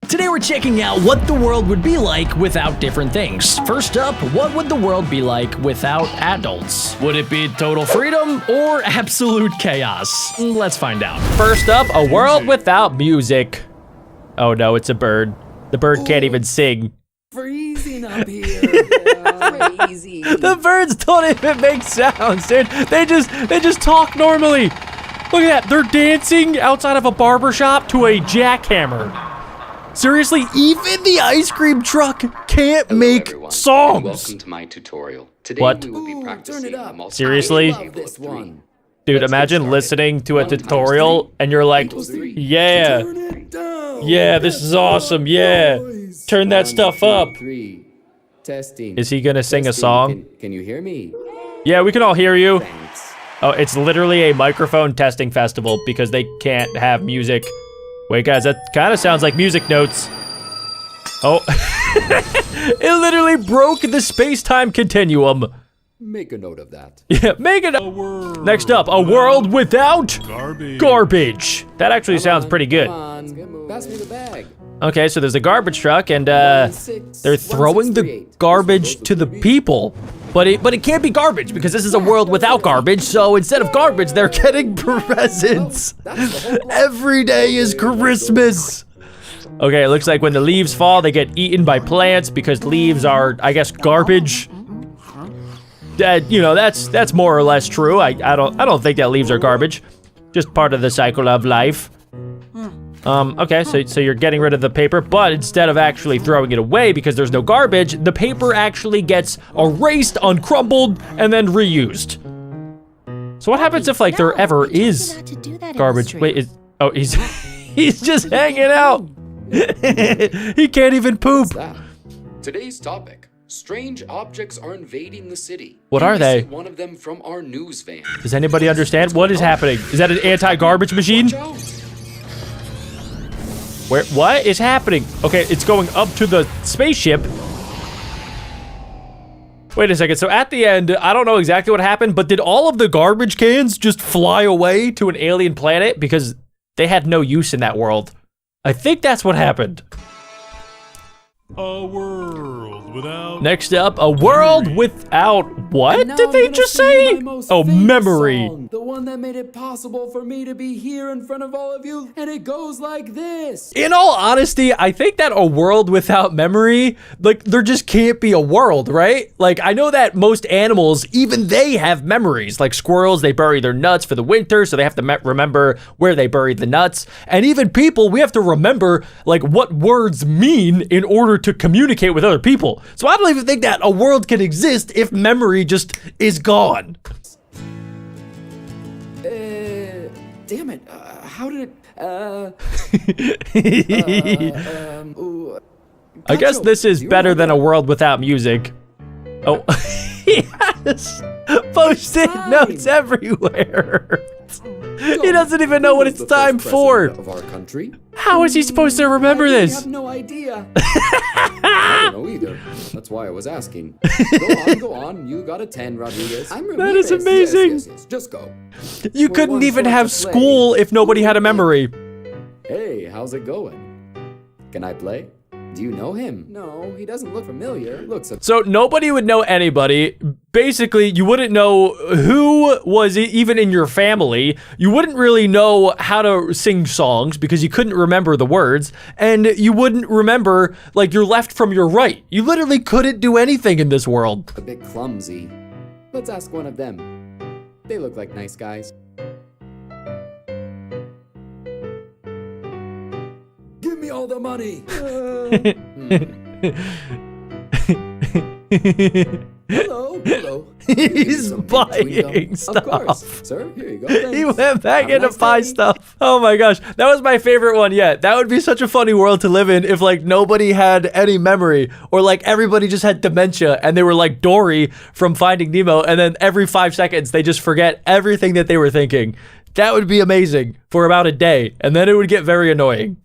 Today we're checking out what the world would be like without different things. First up, what would the world be like without adults? Would it be total freedom or absolute chaos? Let's find out. First up, a world without music. Oh no, it's a bird. The bird can't even sing. Freezing up here. Crazy. The birds don't even make sounds, dude. They just talk normally. Look at that, they're dancing outside of a barber shop to a jackhammer. Seriously, even the ice cream truck can't make songs. Welcome to my tutorial. Today What? we will be practicing the multiplication Seriously? table of 3. Dude, imagine listening to a tutorial and you're like, yeah, this is awesome, yeah. Turn that stuff up. 3. Testing. Is he gonna sing a Testing. song? Can you hear me? Yeah, we can all hear you. Thanks. Oh, it's literally a microphone testing festival because they can't have music. Wait, guys, that kind of sounds like music notes. Oh, it literally broke the space-time continuum. Make a note of that. Yeah, make it. Next up, a world without garbage. That actually sounds pretty good. Come on, pass me the bag. Okay, so there's a garbage truck, and they're throwing the garbage to the people. But it can't be garbage because this is a world without garbage. So instead of garbage, they're getting presents. Every day is Christmas. Okay, it looks like when the leaves fall, they get eaten by plants because leaves are, I guess, garbage. You know, that's more or less true. I don't think that leaves are garbage. Just part of the cycle of life. Okay, so you're getting rid of the paper, but instead of actually throwing it away because there's no garbage, the paper actually gets erased, uncrumbled, and then reused. So what happens if, like, there ever is garbage? Wait, he's he's just hanging out. He can't even poop. Today's topic: strange objects are invading the city. What are they? One of them from our news van. Does anybody understand what is happening? Is that an anti-garbage machine? Watch out. What is happening? Okay, it's going up to the spaceship. Wait a second, so at the end, I don't know exactly what happened, but did all of the garbage cans just fly away to an alien planet because they had no use in that world? I think that's what happened. A world without... Next up, a world without what did they just say? Oh, memory. Song, the one that made it possible for me to be here in front of all of you, and it goes like this. In all honesty, I think that a world without memory, like, there just can't be a world, right? Like, I know that most animals, even they have memories. Like squirrels, they bury their nuts for the winter, so they have to remember where they buried the nuts. And even people, we have to remember, like, what words mean in order to communicate with other people. So I don't even think that a world can exist if memory just is gone. Damn it, how did it, I guess this is better than a world without music. Oh, he has post-it notes everywhere. He doesn't even know what it's time for. Of our country. How is he supposed to remember I this? have no idea. I don't know either. That's why I was asking. Go on. You got a 10, Rodriguez. That is amazing. Yes. Just go. You We're couldn't one even short have to play. school if nobody had a memory. Hey, how's it going? Can I play? Do you know him? No, he doesn't look familiar. Looks So nobody would know anybody. Basically, you wouldn't know who was even in your family. You wouldn't really know how to sing songs because you couldn't remember the words. And you wouldn't remember, like, your left from your right. You literally couldn't do anything in this world. a bit clumsy. Let's ask one of them. They look like nice guys. Give me all the money. Hello. He's buying stuff. Of course, sir. Here you go. Thanks. He went back Have a into nice buy day. stuff. Oh my gosh, that was my favorite one yet. That would be such a funny world to live in if, like, nobody had any memory, or like everybody just had dementia and they were like Dory from Finding Nemo, and then every 5 seconds they just forget everything that they were thinking. That would be amazing for about a day, and then it would get very annoying.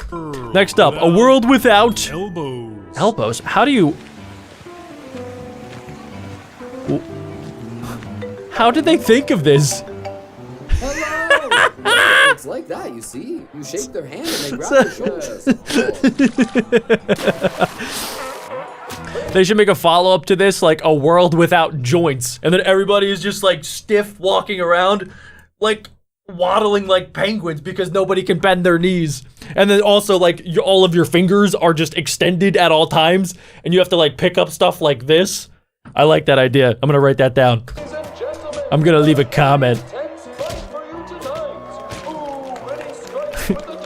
Next up, a world without elbows. elbows. How do you... How did they think of this? Hello. It's like that, you see. You shake their hand and they grab your shoulders. They should make a follow-up to this, like a world without joints, and then everybody is just like stiff walking around, like waddling like penguins because nobody can bend their knees. And then also like all of your fingers are just extended at all times, and you have to like pick up stuff like this. I like that idea. I'm gonna write that down. I'm gonna leave a comment.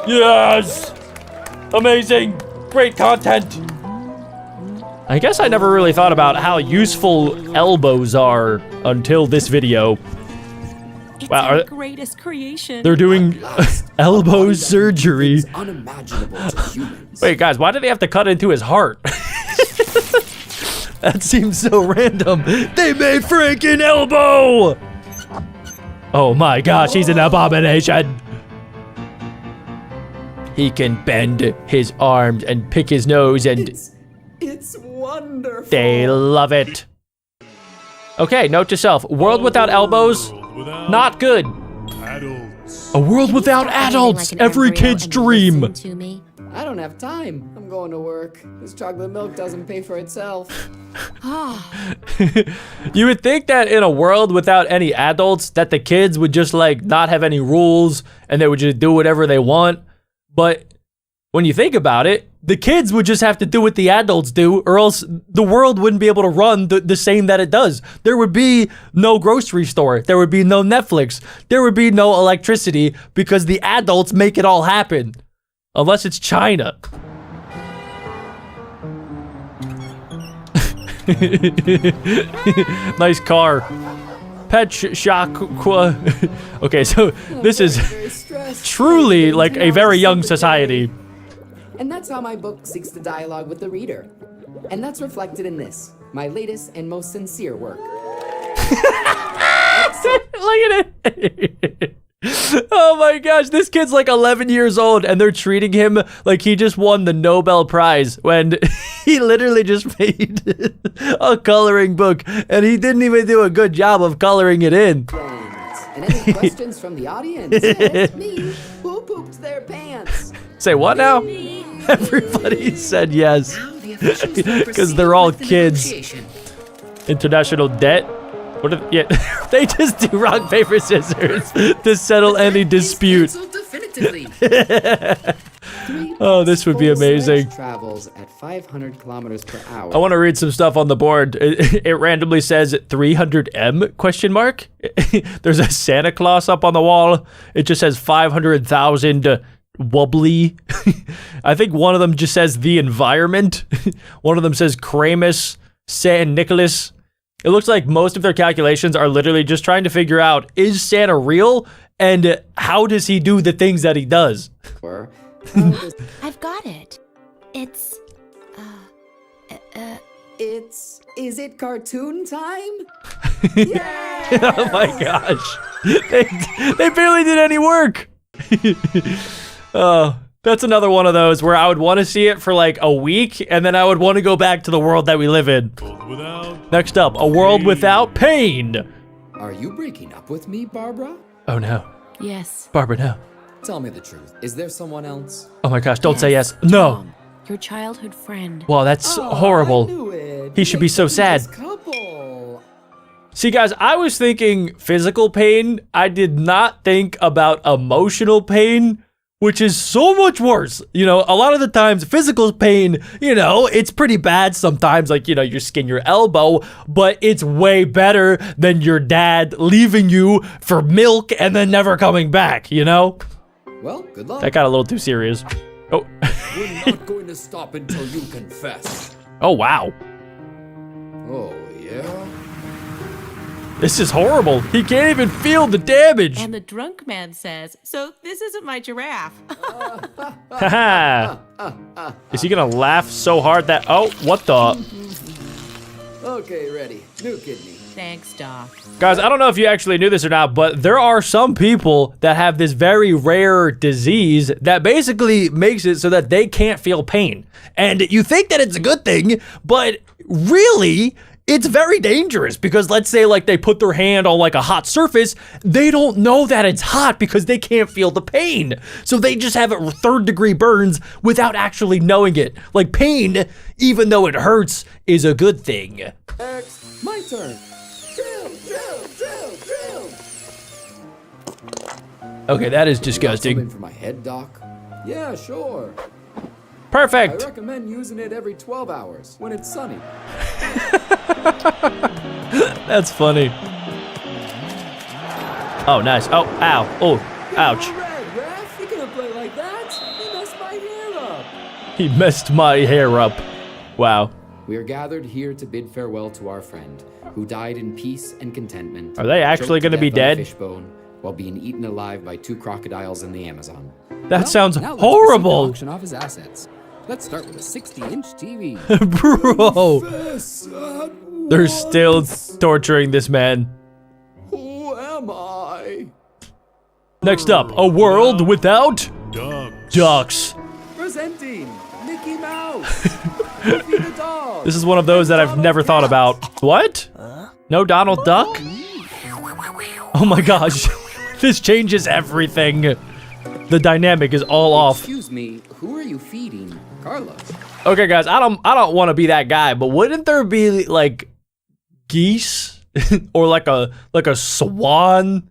Yes! Amazing! Great content! I guess I never really thought about how useful elbows are until this video. It's Wow, our greatest creation. they're doing elbow surgery. It's unimaginable to humans. Wait, guys, why did they have to cut into his heart? That seems so random. They made freaking elbow! Oh my gosh, he's an abomination. He can bend his arms and pick his nose, and It's wonderful. they love it. Okay, note to self, world without elbows, Without not good. adults. A world without adults, every kid's dream. To me. I don't have time. I'm going to work. This chocolate milk doesn't pay for itself. You would think that in a world without any adults, that the kids would just like not have any rules and they would just do whatever they want. But when you think about it, the kids would just have to do what the adults do, or else the world wouldn't be able to run the same that it does. There would be no grocery store. There would be no Netflix. There would be no electricity because the adults make it all happen. Unless it's China. Nice car. Pet shock. Okay, so this is Very stressed. truly like a very young society. And that's how my book seeks to dialogue with the reader. And that's reflected in this, my latest and most sincere work. Look at it. Oh my gosh, this kid's like 11 years old and they're treating him like he just won the Nobel Prize when he literally just made a coloring book and he didn't even do a good job of coloring it in. And any questions from the audience? It's me. Who pooped their pants? Say what now? Everybody said yes. Because they're all kids. International debt? What are, yeah, they just do rock, paper, scissors to settle any dispute. Oh, this would be amazing. Travels at 500 kilometers per hour. I want to read some stuff on the board. It randomly says 300M question mark. There's a Santa Claus up on the wall. It just says 500,000 wobbly. I think one of them just says the environment. One of them says Kramus, San Nicholas. It looks like most of their calculations are literally just trying to figure out, is Santa real? And how does he do the things that he does? I've got it. It's, Is it cartoon time? Oh my gosh. They barely did any work. Oh, that's another one of those where I would want to see it for like a week and then I would want to go back to the world that we live in. Without Next up, a world without pain. Are you breaking up with me, Barbara? Oh no. yes. Barbara, no. Tell me the truth. Is there someone else? Oh my gosh, don't say yes. No. Tom, your childhood friend. Wow, that's I horrible. knew it. He should be so sad. This couple. See guys, I was thinking physical pain. I did not think about emotional pain, which is so much worse. You know, a lot of the times physical pain, you know, it's pretty bad sometimes, like, you know, you skin your elbow, but it's way better than your dad leaving you for milk and then never coming back, you know? Well, good luck. That got a little too serious. Oh, We're not going to stop until you confess. oh wow. Oh, yeah? This is horrible. He can't even feel the damage. And the drunk man says, so this isn't my giraffe. Haha. Is he gonna laugh so hard that, oh, what the? Okay, ready. New kidney. Thanks, Doc. Guys, I don't know if you actually knew this or not, but there are some people that have this very rare disease that basically makes it so that they can't feel pain. And you think that it's a good thing, but really, it's very dangerous because let's say like they put their hand on like a hot surface, they don't know that it's hot because they can't feel the pain. So they just have it 3rd-degree burns without actually knowing it. Like pain, even though it hurts, is a good thing. X, my turn. Drill, drill, drill, drill. Okay, that is Got disgusting. something for my head, Doc? Yeah, sure. I Perfect. recommend using it every 12 hours when it's sunny. That's funny. Oh, nice. Oh, ow. Oh, ouch. Red, ref, you gonna play like that? You messed my hair up. He messed my hair up. Wow. We are gathered here to bid farewell to our friend, who died in peace and contentment. Are they actually choked to gonna be death on a dead? Fishbone, while being eaten alive by 2 crocodiles in the Amazon. That sounds Now let's proceed to horrible. auction off his assets. Let's start with a 60-inch TV. Bro. They're still torturing this man. Who am I? Next up, a world without Ducks. ducks. Presenting Mickey Mouse. Goofy the dog. This is one of those that I've never thought about. What? No Donald Duck? Oh my gosh. This changes everything. The dynamic is all off. Excuse me, who are you feeding? Carlos. Okay, guys, I don't want to be that guy, but wouldn't there be like geese or like a swan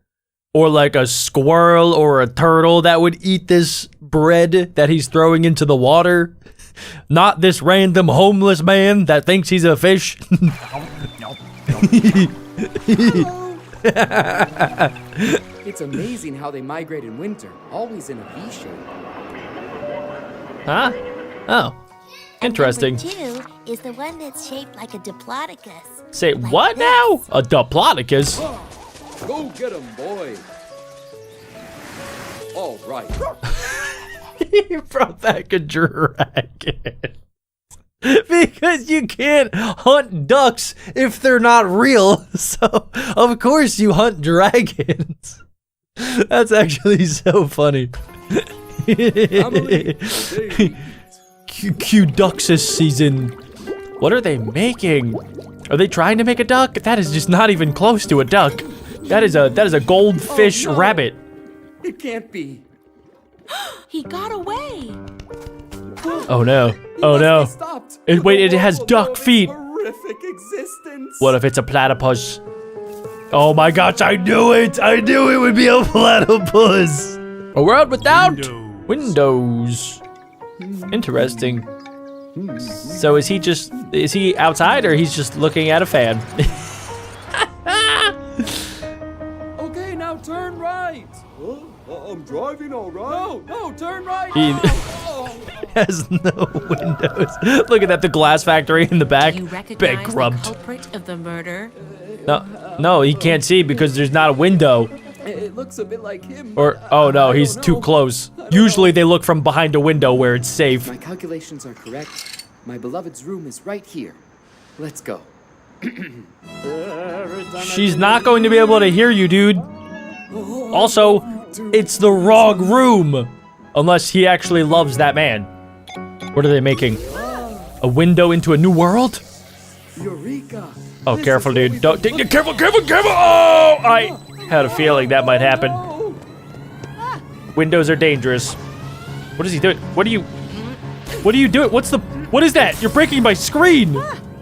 or like a squirrel or a turtle that would eat this bread that he's throwing into the water? Not this random homeless man that thinks he's a fish. It's amazing how they migrate in winter, always in a V shape. Huh? Oh. Interesting. Number 2 is the one that's shaped like a diplodocus. Say Like what this. now? A diplodocus? Go get him, boy. All right. He brought back a dragon. Because you can't hunt ducks if they're not real. So, of course you hunt dragons. That's actually so funny. Q-Duxus season. What are they making? Are they trying to make a duck? That is just not even close to a duck. That is a goldfish Oh, no. rabbit. It can't be. He got away. Oh no. He Oh must no. be stopped. Wait, it has Oh, duck no, feet. Horrific existence. What if it's a platypus? Oh my gosh, I knew it! I knew it would be a platypus! A world without windows. Interesting. So is he outside or he's just looking at a fan? Okay, now turn right. I'm driving all right. No, turn right. He Oh. has no windows. Look at that, the glass factory in the back. Do you recognize the Bankrupt. culprit of the murder? No, he can't see because there's not a window. It looks a bit like him. Or, but oh no, I he's don't too know. close. I don't Usually know. they look from behind a window where it's safe. My calculations are correct. My beloved's room is right here. Let's go. She's not going to be able to hear you, dude. Also, it's the wrong room. Unless he actually loves that man. What are they making? A window into a new world? Eureka. Oh, This careful, is what dude. we've Don't, been careful! Oh, I had a feeling that might happen. Oh, Windows are dangerous. What is he doing? What are you doing? What is that? You're breaking my screen.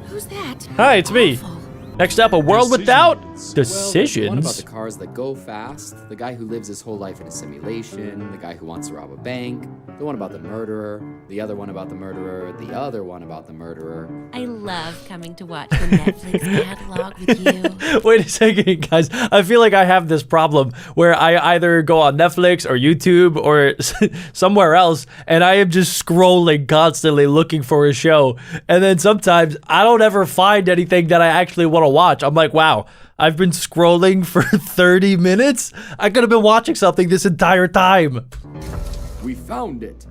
Who's that? Hi, it's me. Awful. Next up, a world without Well, there's the one about decisions. the cars that go fast, the guy who lives his whole life in a simulation, the guy who wants to rob a bank, the one about the murderer, the other one about the murderer, the other one about the murderer. I love coming to watch the Netflix catalog with you. Wait a second, guys. I feel like I have this problem where I either go on Netflix or YouTube or somewhere else, and I am just scrolling constantly looking for a show. And then sometimes I don't ever find anything that I actually want to watch. I'm like, wow, I've been scrolling for 30 minutes? I could have been watching something this entire time. We found it.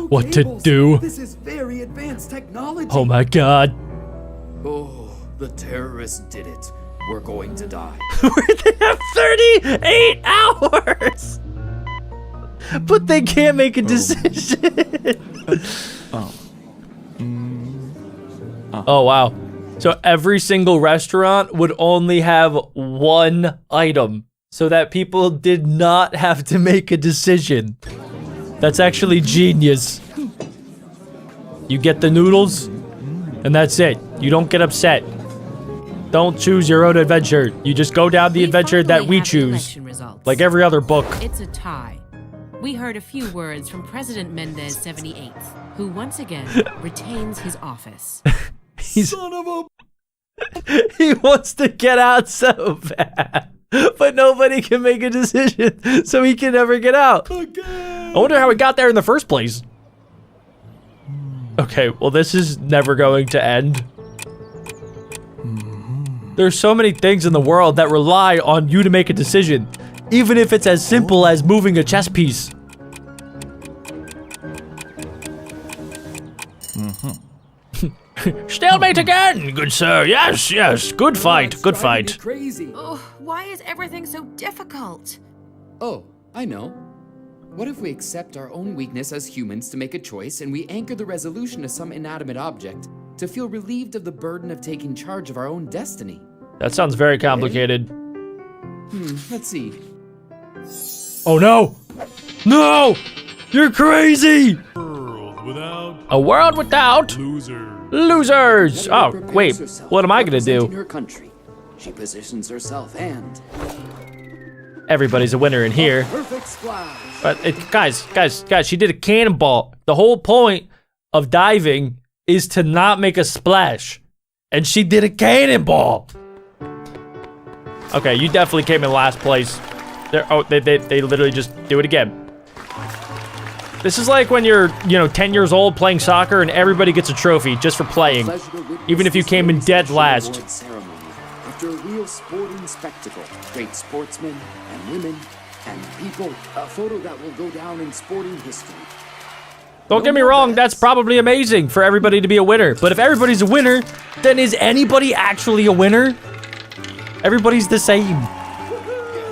What to do? This is very advanced technology. Oh my god. Oh, the terrorists did it. We're going to die. They have 38 hours! But they can't make a decision. Oh, wow. So every single restaurant would only have one item so that people did not have to make a decision. That's actually genius. You get the noodles, and that's it. You don't get upset. Don't choose your own adventure. You just go down the adventure that we choose. Like every other book. It's a tie. We heard a few words from President Mendez 78th, who once again retains his office. Son of a... He wants to get out so bad. But nobody can make a decision, so he can never get out. I wonder how he got there in the first place. Okay, well, this is never going to end. There's so many things in the world that rely on you to make a decision, even if it's as simple as moving a chess piece. Stalemate again, good sir. Yes, yes. Good fight, good fight. Crazy. Oh, why is everything so difficult? Oh, I know. What if we accept our own weakness as humans to make a choice and we anchor the resolution to some inanimate object to feel relieved of the burden of taking charge of our own destiny? That sounds very complicated. Let's see. Oh no! No! You're crazy! World without A world without loser. losers! Oh, wait. What am I gonna do? Her country. She positions herself and Everybody's a winner in here. perfect splash. But guys, she did a cannonball. The whole point of diving is to not make a splash. And she did a cannonball. Okay, you definitely came in last place. They literally just do it again. This is like when you're, 10 years old playing soccer and everybody gets a trophy just for playing. Even if you came in dead last. After a real sporting spectacle, great sportsmen and women and people, a photo that will go down in sporting history. Don't get me wrong, that's probably amazing for everybody to be a winner. But if everybody's a winner, then is anybody actually a winner? Everybody's the same.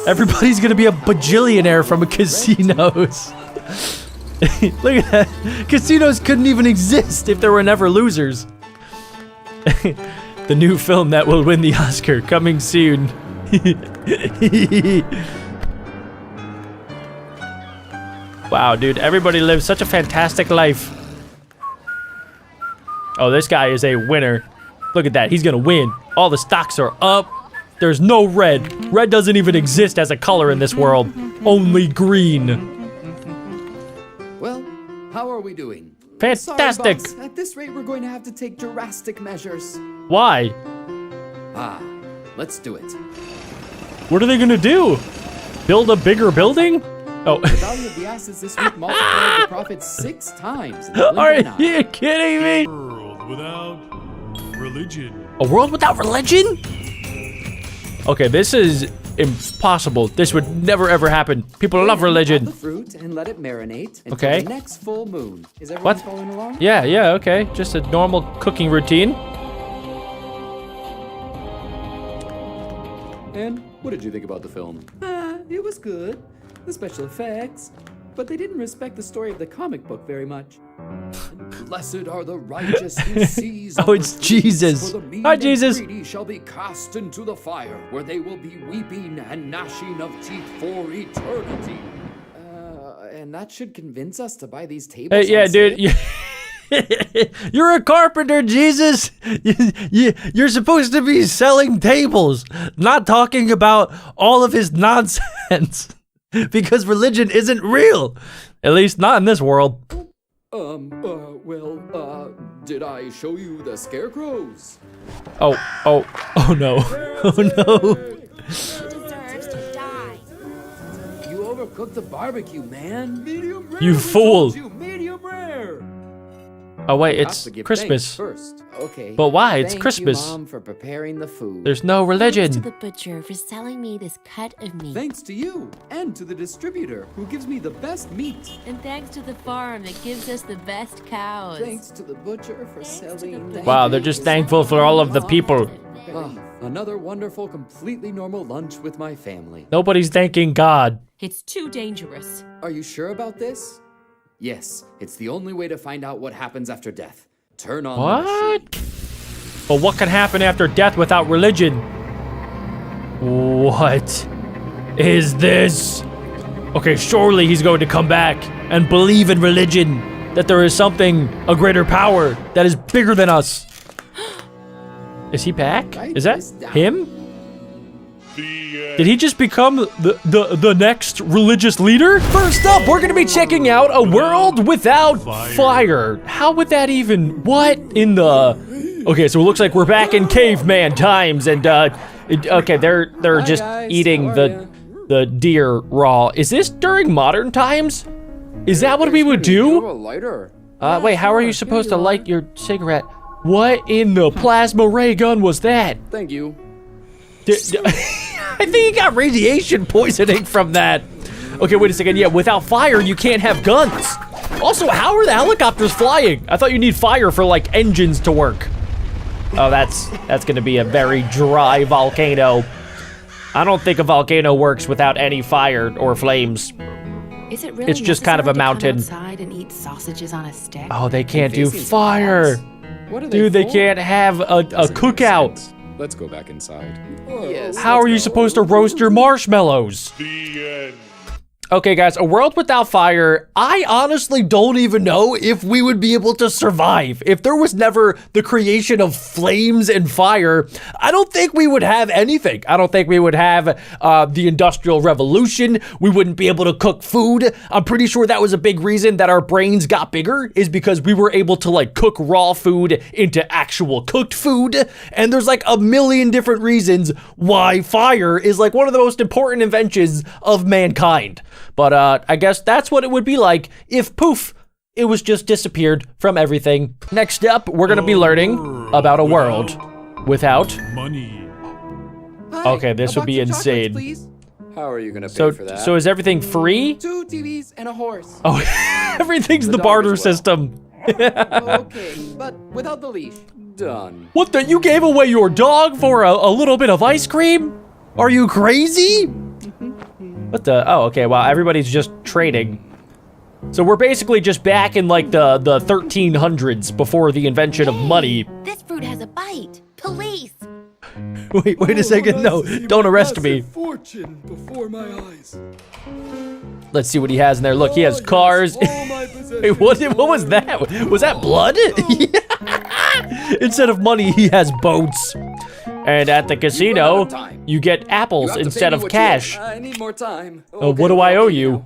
Everybody's gonna be a bajillionaire from a casinos. Look at that. Casinos couldn't even exist if there were never losers. The new film that will win the Oscar, coming soon. Wow, dude, everybody lives such a fantastic life. Oh, this guy is a winner. Look at that, he's gonna win. All the stocks are up. There's no red. Red doesn't even exist as a color in this world. Only green. Well, how are we doing? Fantastic. Sorry, boss. At this rate, we're going to have to take drastic measures. Why? Let's do it. What are they gonna do? Build a bigger building? Oh. The value of the assets this week multiplied the profit 6 times. in the blink Are of an eye. you kidding me? World without religion. A world without religion? Okay, this is impossible. This would never ever happen. People love Add religion. the fruit and let it marinate until Okay. the next full moon. Is everyone What? following along? Yeah, okay. Just a normal cooking routine. And what did you think about the film? It was good. The special effects. But they didn't respect the story of the comic book very much. Blessed are the righteous who seize Oh, it's Jesus. for the mean Hi, and Jesus. greedy shall be cast into the fire, where they will be weeping and gnashing of teeth for eternity. And that should convince us to buy these tables. Hey, yeah, on dude. sale? You're a carpenter, Jesus. You're supposed to be selling tables, not talking about all of his nonsense. Because religion isn't real. At least not in this world. Did I show you the scarecrows? Oh no. Oh no. Deserves to die. You overcooked the barbecue, man. Medium rare. You we fool. told you, medium rare. Oh wait, Have it's to give Christmas. thanks first. Okay. But why? It's Thank Christmas. You, Mom, for preparing the food. There's no Thanks to religion. the butcher for selling me this cut of meat. Thanks to you and to the distributor who gives me the best meat. And thanks to the farm that gives us the best cows. Thanks to the butcher for selling. Wow, they're just thankful for all of the people. Another wonderful, completely normal lunch with my family. Nobody's thanking God. It's too dangerous. Are you sure about this? Yes, it's the only way to find out what happens after death. Turn on the machine. What? But what can happen after death without religion? What is this? Okay, surely he's going to come back and believe in religion, that there is something, a greater power that is bigger than us. Is he back? Is that him? Did he just become the next religious leader? First up, we're gonna be checking out a world without fire. How would that even, what in the? Okay, so it looks like we're back in caveman times, and okay, they're just eating the deer raw. Is this during modern times? Is that what we would do? Wait, how are you supposed to light your cigarette? What in the plasma ray gun was that? Thank you. I think he got radiation poisoning from that. Okay, wait a second. Yeah, without fire, you can't have guns. Also, how are the helicopters flying? I thought you need fire for like engines to work. Oh, that's gonna be a very dry volcano. I don't think a volcano works without any fire or flames. Is it really It's just kind of a mountain. To come outside and eat sausages on a stick? Oh, they can't do fire. What are Dude, they for? can't have a cookout. Let's go back inside. Yes, How are you supposed to roast your marshmallows? The end. Okay, guys, a world without fire, I honestly don't even know if we would be able to survive. If there was never the creation of flames and fire, I don't think we would have anything. I don't think we would have the Industrial Revolution. We wouldn't be able to cook food. I'm pretty sure that was a big reason that our brains got bigger, is because we were able to like cook raw food into actual cooked food. And there's like a million different reasons why fire is like one of the most important inventions of mankind. But I guess that's what it would be like if poof, it was just disappeared from everything. Next up, we're gonna be learning about a world without Money. Okay, this would be insane. Please. How are you gonna pay So for that? so is everything free? 2 TVs and a horse. Oh, everything's the dog barter as well. system. Okay, but without the leash. Done. What the? You gave away your dog for a little bit of ice cream? Are you crazy? What the? Oh, okay. Well, everybody's just trading. So we're basically just back in like the 1300s before the invention of money. This fruit has a bite. Police! Wait a second. No, don't arrest me. Fortune before my eyes. Let's see what he has in there. Look, he has cars. Wait, what was that? Was that blood? Instead of money, he has boats. And at the casino, you get apples instead of cash. I need more time. What do I owe you?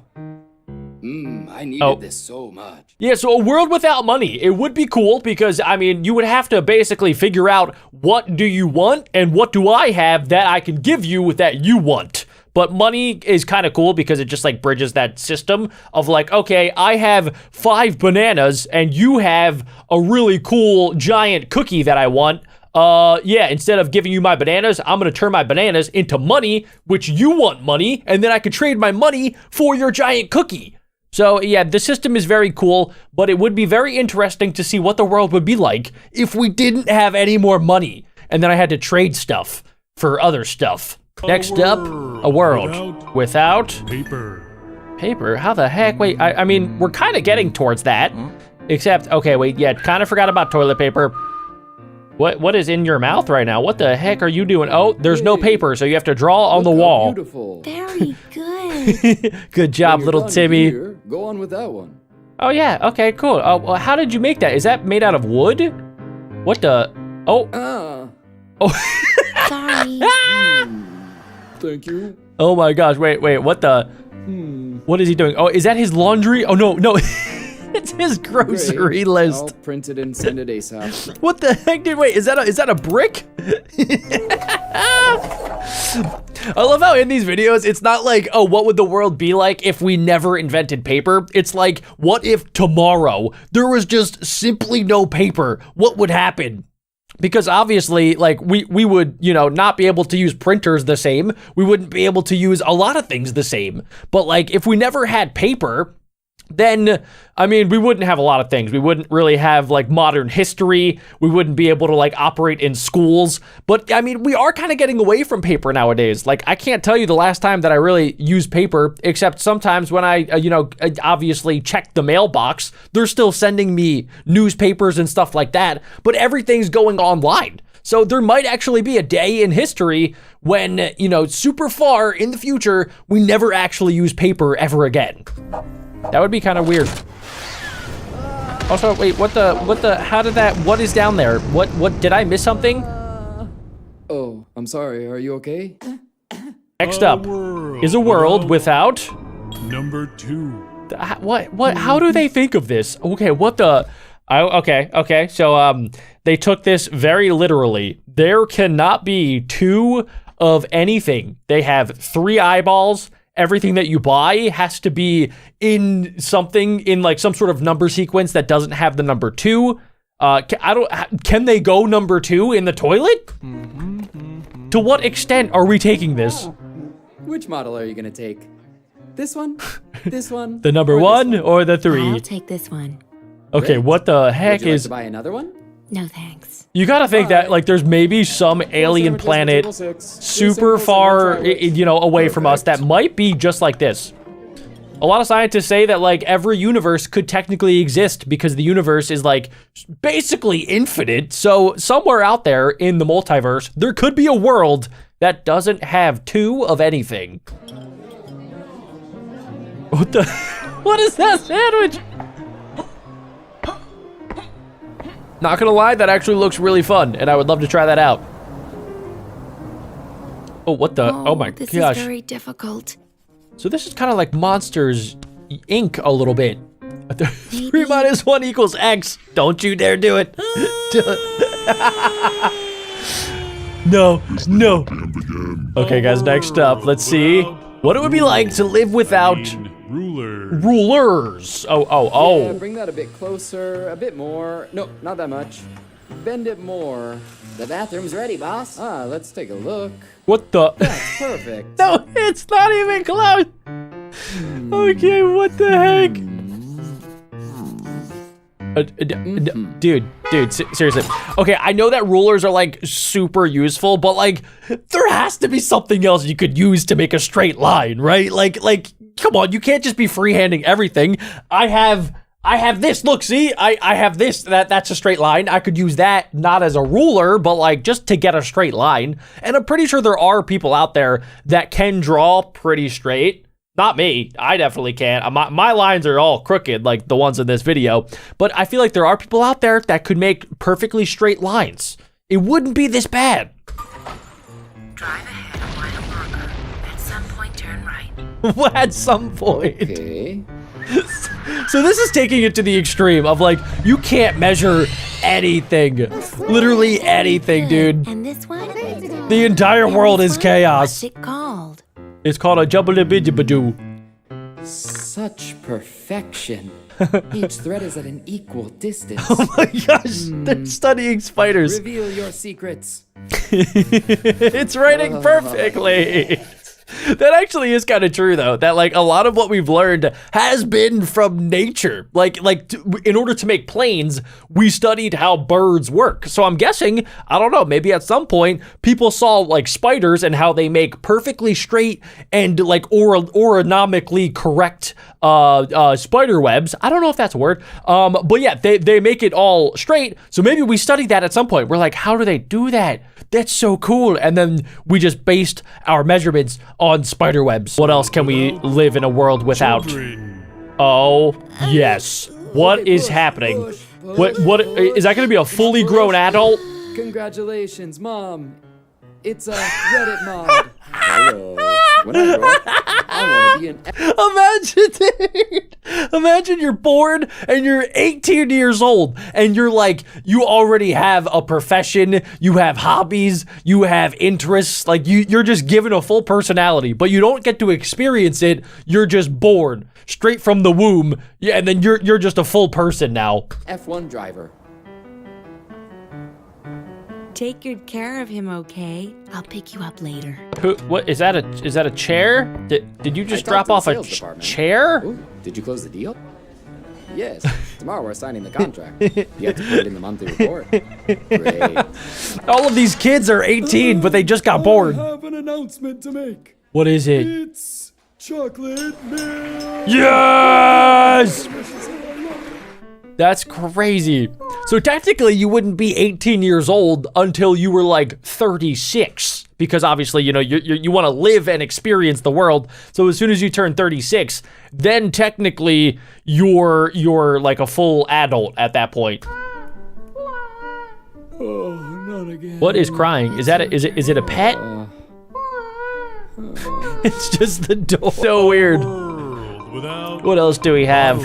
I needed this so much. Yeah, so a world without money. It would be cool because, I mean, you would have to basically figure out what do you want and what do I have that I can give you with that you want. But money is kind of cool because it just like bridges that system of like, okay, I have 5 bananas and you have a really cool giant cookie that I want. Yeah, instead of giving you my bananas, I'm gonna turn my bananas into money, which you want money, and then I could trade my money for your giant cookie. So yeah, the system is very cool, but it would be very interesting to see what the world would be like if we didn't have any more money, and then I had to trade stuff for other stuff. Next up, a world without Paper. paper. How the heck? Wait, I mean, we're kind of getting towards that, except, okay, wait, yeah, kind of forgot about toilet paper. What is in your mouth right now? What the heck are you doing? Oh, there's no paper, so you have to draw on the wall. Beautiful. Very good. Good job, little Timmy. Go on with that one. Oh yeah, okay, cool. Well, how did you make that? Is that made out of wood? What the? Oh. Oh. Sorry. Thank you. Oh my gosh, wait, what the? What is he doing? Oh, is that his laundry? Oh no. It's his grocery list. I'll print it and send it ASAP. What the heck, dude? Wait, is that a brick? I love how in these videos, it's not like, oh, what would the world be like if we never invented paper? It's like, what if tomorrow there was just simply no paper? What would happen? Because obviously, like, we would, you know, not be able to use printers the same. We wouldn't be able to use a lot of things the same. But like, if we never had paper, then, I mean, we wouldn't have a lot of things. We wouldn't really have like modern history. We wouldn't be able to like operate in schools. But I mean, we are kind of getting away from paper nowadays. Like, I can't tell you the last time that I really used paper, except sometimes when I, obviously check the mailbox. They're still sending me newspapers and stuff like that, but everything's going online. So there might actually be a day in history when, super far in the future, we never actually use paper ever again. That would be kind of weird. Also, wait, what is down there? What, did I miss something? Oh, I'm sorry. Are you okay? Next up is a world without... Number 2. What, how do they think of this? Okay, what the... Okay, so, they took this very literally. There cannot be 2 of anything. They have 3 eyeballs. Everything that you buy has to be in something, in like some sort of number sequence that doesn't have the number 2. Can they go number 2 in the toilet? To what extent are we taking this? Which model are you gonna take? This one? This one? The number 1 or the 3? I'll take this one. Okay, Great. what the heck Would you like is... to buy another one? No thanks. You gotta think that like there's maybe some alien planet super far, away from us that might be just like this. A lot of scientists say that like every universe could technically exist because the universe is like basically infinite. So somewhere out there in the multiverse, there could be a world that doesn't have 2 of anything. What is that sandwich? Not gonna lie, that actually looks really fun, and I would love to try that out. Oh, what the? Oh my this gosh. is very difficult. So this is kind of like Monsters, Inc. a little bit. 3 minus 1 equals X. Don't you dare do it. No. Okay, guys, next up, let's see what it would be like to live without rulers. Oh. Yeah, bring that a bit closer, a bit more. No, not that much. Bend it more. The bathroom's ready, boss. Let's take a look. What the? That's perfect. No, it's not even close. Okay, what the heck? Dude, seriously. Okay, I know that rulers are like super useful, but like there has to be something else you could use to make a straight line, right? Like come on, you can't just be freehanding everything. I have this. Look, see? I have this. That's a straight line. I could use that not as a ruler, but like just to get a straight line. And I'm pretty sure there are people out there that can draw pretty straight. Not me. I definitely can't. My lines are all crooked, like the ones in this video. But I feel like there are people out there that could make perfectly straight lines. It wouldn't be this bad. Drive ahead a mile longer. At some point, turn right. At some point. Okay. So this is taking it to the extreme of like, you can't measure anything. Literally anything, dude. And this one? The entire world is chaos. What's it called? It's called a jubbalibidibadoo. Such perfection. Each thread is at an equal distance. Oh my gosh, they're studying spiders. Reveal your secrets. It's writing perfectly. That actually is kind of true though, that like a lot of what we've learned has been from nature. In order to make planes, we studied how birds work. So I'm guessing, I don't know, maybe at some point people saw like spiders and how they make perfectly straight and like aerodynamically correct spider webs. I don't know if that's a word. But yeah, they make it all straight. So maybe we studied that at some point. We're like, how do they do that? That's so cool. And then we just based our measurements on spider webs. What else can we live in a world without? Children. Oh, yes. What is happening? What is that going to be a fully grown adult? Congratulations, Mom. It's a Reddit mod. Hello. When I grow up, I want to be an... Imagine you're born and you're 18 years old and you're like, you already have a profession, you have hobbies, you have interests, like you're just given a full personality, but you don't get to experience it. You're just born straight from the womb. Yeah, and then you're just a full person now. F1 driver. Take good care of him, okay? I'll pick you up later. What is that a chair? Did you just drop off a chair? Ooh, did you close the deal? Yes. Tomorrow we're signing the contract. You have to put it in the monthly report. Great. All of these kids are 18, but they just got bored. I have an announcement to make. What is it? It's chocolate milk. Yes! That's crazy. So technically, you wouldn't be 18 years old until you were like 36, because obviously, you know, you want to live and experience the world. So as soon as you turn 36, then technically you're like a full adult at that point. Oh, not again. What is crying? Is it a pet? It's just the door. So weird. What else do we have?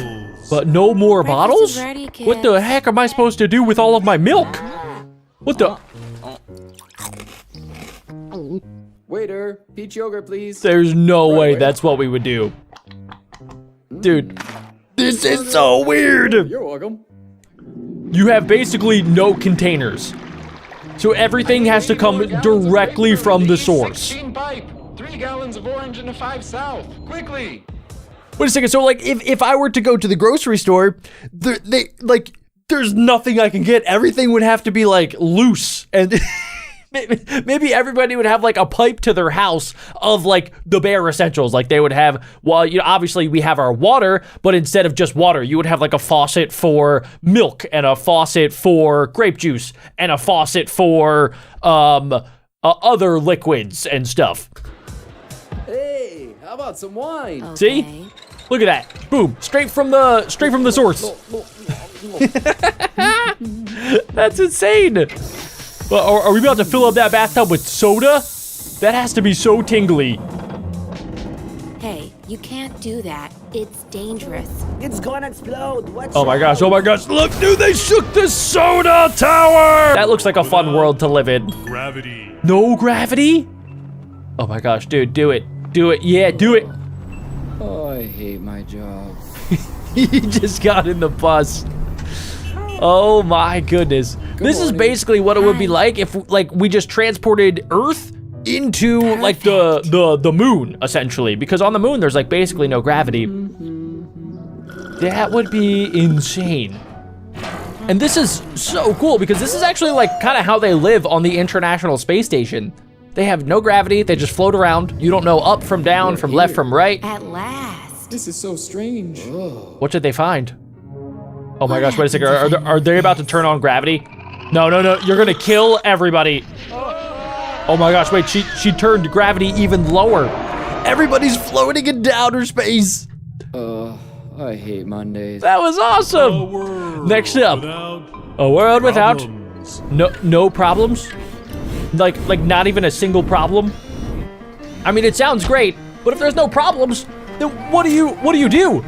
But no more bottles? Ready, kids. What the heck am I supposed to do with all of my milk? What the? Waiter, peach yogurt, please. There's no way that's what we would do. Dude, this is so weird. You're welcome. You have basically no containers. So everything has to come directly from the source. 16 pipe, 3 gallons of orange and a 5 south. Quickly. Wait a second, so like if I were to go to the grocery store, there's nothing I can get. Everything would have to be like loose, and maybe everybody would have like a pipe to their house of like the bare essentials. Like they would have, well, you know, obviously we have our water, but instead of just water, you would have like a faucet for milk and a faucet for grape juice and a faucet for other liquids and stuff. Hey, how about some wine? Okay. See? Look at that. Boom. Straight from the source. That's insane. Well, are we about to fill up that bathtub with soda? That has to be so tingly. Hey, you can't do that. It's dangerous. It's gonna explode. Watch Oh my gosh. Oh my gosh. Look, dude, they shook the soda tower. That looks like a fun world to live in. Gravity. No gravity? Oh my gosh, dude, do it. Do it. Yeah, do it. Oh, I hate my job. He just got in the bus. Oh my goodness. This is basically what it would be like if like we just transported Earth into like the moon, essentially, because on the moon there's like basically no gravity. That would be insane. And this is so cool because this is actually like kind of how they live on the International Space Station. They have no gravity, they just float around. You don't know up from down, from left from right. At last. This is so strange. What did they find? Oh my gosh, wait a second. Are they about to turn on gravity? No, you're gonna kill everybody. Oh my gosh, wait, she turned gravity even lower. Everybody's floating in outer space. I hate Mondays. That was awesome. Next up, a world without no problems. Like not even a single problem. I mean, it sounds great, but if there's no problems, then what do you do?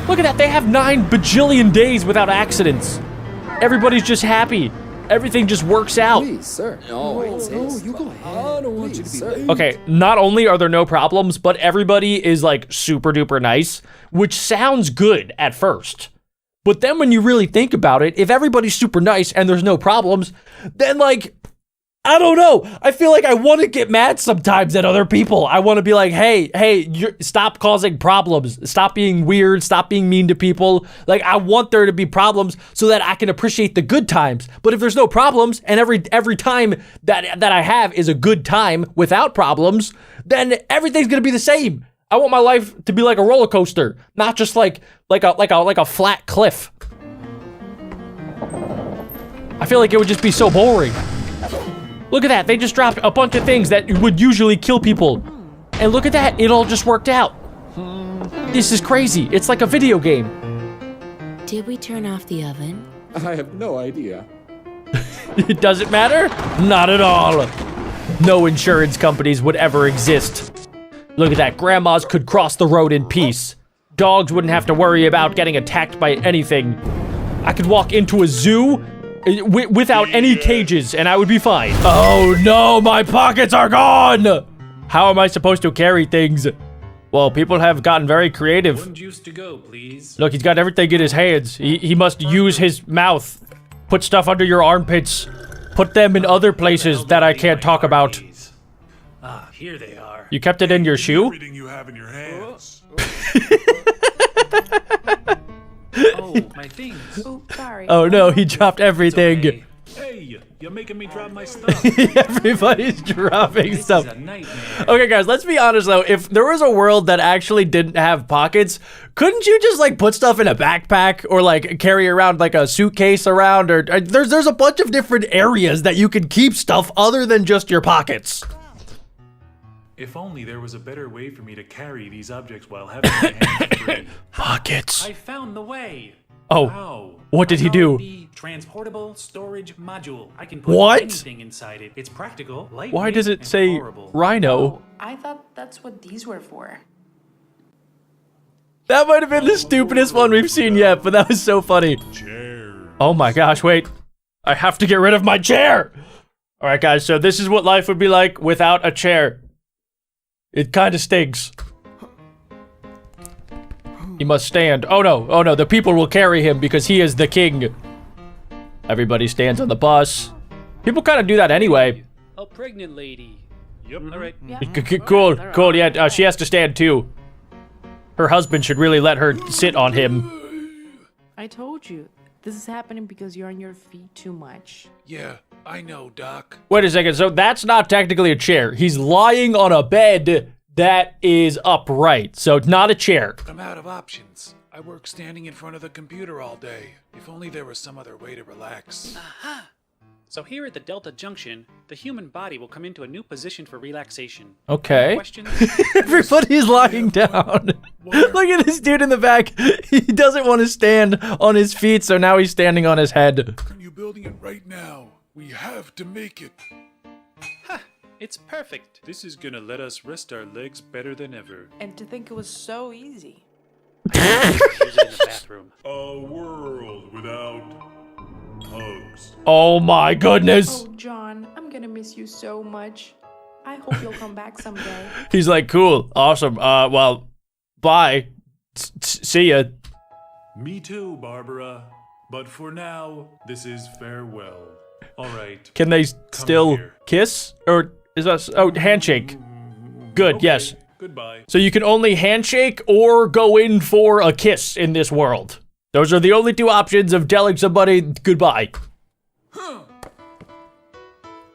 Look at that, they have 9 bajillion days without accidents. Everybody's just happy. Everything just works out. Please, sir. No, you go ahead. I don't want you to be late. Okay, not only are there no problems, but everybody is like super duper nice, which sounds good at first. But then when you really think about it, if everybody's super nice and there's no problems, then like, I don't know. I feel like I want to get mad sometimes at other people. I want to be like, hey, stop causing problems. Stop being weird. Stop being mean to people. Like, I want there to be problems so that I can appreciate the good times. But if there's no problems and every time that I have is a good time without problems, then everything's going to be the same. I want my life to be like a roller coaster, not just like a flat cliff. I feel like it would just be so boring. Look at that, they just dropped a bunch of things that would usually kill people. And look at that, it all just worked out. This is crazy, it's like a video game. Did we turn off the oven? I have no idea. It doesn't matter? Not at all. No insurance companies would ever exist. Look at that, grandmas could cross the road in peace. Dogs wouldn't have to worry about getting attacked by anything. I could walk into a zoo without any cages, and I would be fine. Oh no, my pockets are gone! How am I supposed to carry things? Well, people have gotten very creative. One juice to go, please. Look, he's got everything in his hands. He must use his mouth. Put stuff under your armpits. Put them in other places that I can't talk about. Ah, here they are. You kept it in your shoe? Everything you have in your hands. things. Oh, sorry. Oh no, he dropped everything. Hey, you're making me drop my stuff. Everybody's dropping This stuff. is a nightmare. Okay, guys, let's be honest though. If there was a world that actually didn't have pockets, couldn't you just like put stuff in a backpack or like carry around like a suitcase around? Or there's a bunch of different areas that you can keep stuff other than just your pockets. If only there was a better way for me to carry these objects while having my hands free. Pockets. I found the way. Oh, Wow. what did he I call do? it the transportable storage module. I can put What? anything inside it. It's practical, lightweight, Why does it and say horrible. Rhino? I thought that's what these were for. That might have been the stupidest one we've seen yet, but that was so funny. Oh my gosh, wait. I have to get rid of my chair. All right, guys, so this is what life would be like without a chair. It kind of stinks. He must stand. Oh no, the people will carry him because he is the king. Everybody stands on the bus. People kind of do that anyway. A pregnant lady. Yep. All right. Cool, yeah, she has to stand too. Her husband should really let her sit on him. I told you. This is happening because you're on your feet too much. Yeah, I know, Doc. Wait a second, so that's not technically a chair. He's lying on a bed that is upright, so not a chair. I'm out of options. I work standing in front of the computer all day. If only there was some other way to relax. Aha! So here at the Delta Junction, the human body will come into a new position for relaxation. Okay. Questions? Everybody's lying down. Look at this dude in the back. He doesn't want to stand on his feet, so now he's standing on his head. Are building it right now? We have to make it. Ha! It's perfect. This is gonna let us rest our legs better than ever. And to think it was so easy. Use it in the bathroom. A world without hugs. Oh my goodness. Oh, John, I'm gonna miss you so much. I hope you'll come back someday. He's like, cool, awesome. Well, bye. See ya. Me too, Barbara. But for now, this is farewell. All right. Can they still here. kiss? Or is that, oh, handshake. Good, Okay, yes. Goodbye. So you can only handshake or go in for a kiss in this world. Those are the only two options of telling somebody goodbye.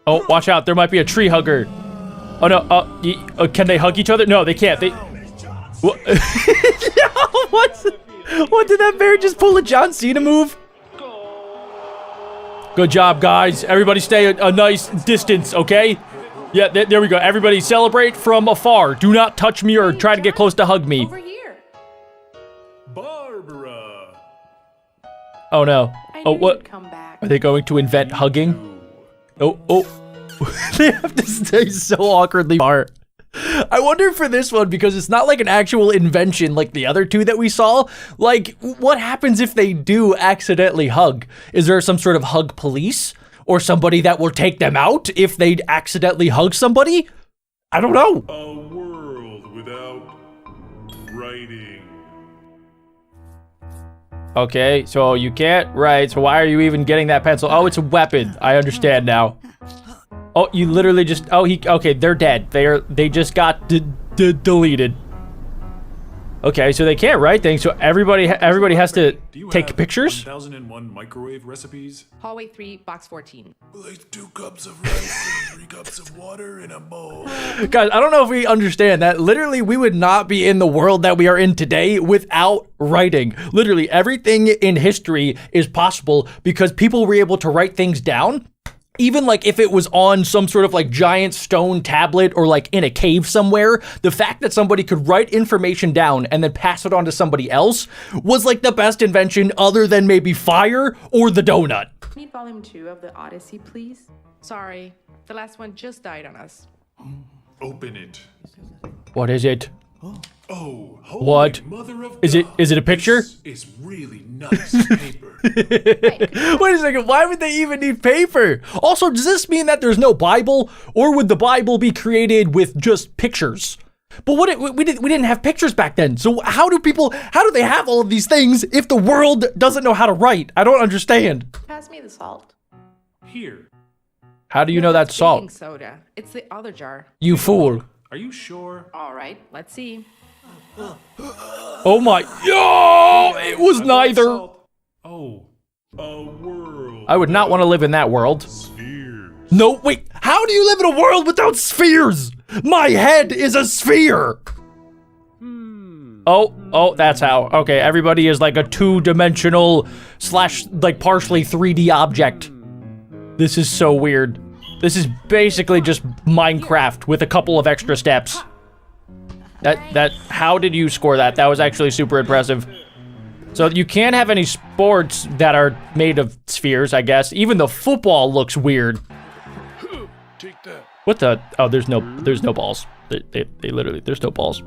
Oh, watch out. There might be a tree hugger. Oh, no. Can they hug each other? No, they can't. They... What? What did that bear just pull a John Cena move? Good job, guys. Everybody stay a nice distance, okay? Yeah, there we go. Everybody celebrate from afar. Do not touch me or try to get close to hug me. Over here. Barbara. Oh, no. I Oh, knew what? you'd come back. Are they going to invent hugging? Oh. They have to stay so awkwardly far. I wonder for this one, because it's not like an actual invention like the other two that we saw. Like, what happens if they do accidentally hug? Is there some sort of hug police? Or somebody that will take them out if they accidentally hug somebody? I don't know. A world without writing. Okay, so you can't write, so why are you even getting that pencil? Oh, it's a weapon. I understand now. Oh, you literally just, okay, they're dead. They just got deleted. Okay, so they can't write things, so everybody has to take pictures? 1001 microwave recipes? Hallway 3, box 14. Like 2 cups of rice and 3 cups of water in a bowl. Guys, I don't know if we understand that. Literally, we would not be in the world that we are in today without writing. Literally, everything in history is possible because people were able to write things down. Even like if it was on some sort of like giant stone tablet or like in a cave somewhere, the fact that somebody could write information down and then pass it on to somebody else was like the best invention other than maybe fire or the donut. Need volume 2 of the Odyssey, please? Sorry, the last one just died on us. Open it. What is it? Oh, holy What? Mother of Is God. it a picture? This is really nice paper. Wait a second, why would they even need paper? Also, does this mean that there's no Bible? Or would the Bible be created with just pictures? But we didn't have pictures back then. So how do they have all of these things if the world doesn't know how to write? I don't understand. Pass me the salt. Here. How do you know that's Baking salt? soda. It's the other jar. You fool. Are you sure? All right, let's see. Oh my, yo, it was neither. Oh, A world. I would not want to live in that world. Spheres. No, wait, how do you live in a world without spheres? My head is a sphere. Oh, that's how. Okay, everybody is like a two-dimensional / like partially 3D object. This is so weird. This is basically just Minecraft with a couple of extra steps. How did you score that? That was actually super impressive. So you can't have any sports that are made of spheres, I guess. Even the football looks weird. Take that. What the? Oh, there's no balls. They literally, there's no balls.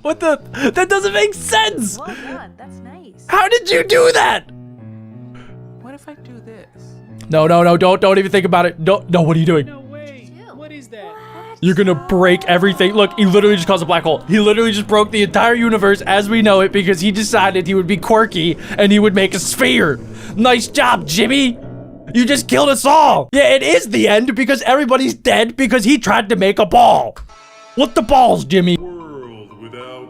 What the? That doesn't make sense. Well done. That's nice. How did you do that? What if I do this? No, don't even think about it. No, what are you doing? No way. What is that? You're gonna break everything. Look, he literally just caused a black hole. He literally just broke the entire universe as we know it because he decided he would be quirky and he would make a sphere. Nice job, Jimmy. You just killed us all. Yeah, it is the end because everybody's dead because he tried to make a ball. What the balls, Jimmy? World without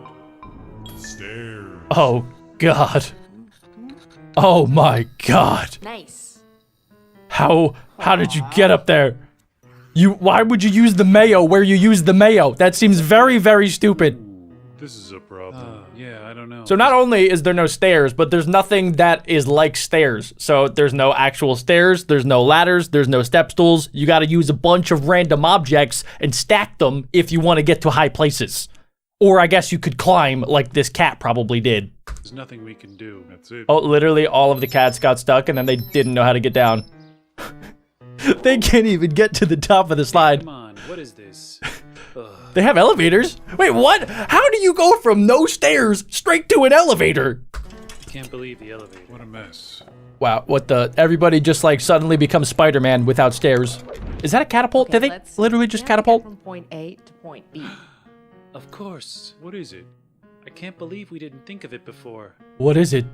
stairs. Oh, God. Oh, my God. Nice. How did you get up there? Why would you use the mayo where you use the mayo? That seems very, very stupid. This is a problem. Yeah, I don't know. So not only is there no stairs, but there's nothing that is like stairs. So there's no actual stairs, there's no ladders, there's no step stools. You gotta use a bunch of random objects and stack them if you want to get to high places. Or I guess you could climb like this cat probably did. There's nothing we can do. That's it. Oh, literally all of the cats got stuck and then they didn't know how to get down. They can't even get to the top of the slide. Come on, what is this? They have elevators? Wait, what? How do you go from no stairs straight to an elevator? Can't believe the elevator. What a mess. Wow, what the? Everybody just like suddenly becomes Spider-Man without stairs. Is that a catapult? Okay, Did they let's literally just catapult? From point A to point B. Of course. What is it? I can't believe we didn't think of it before. What is it?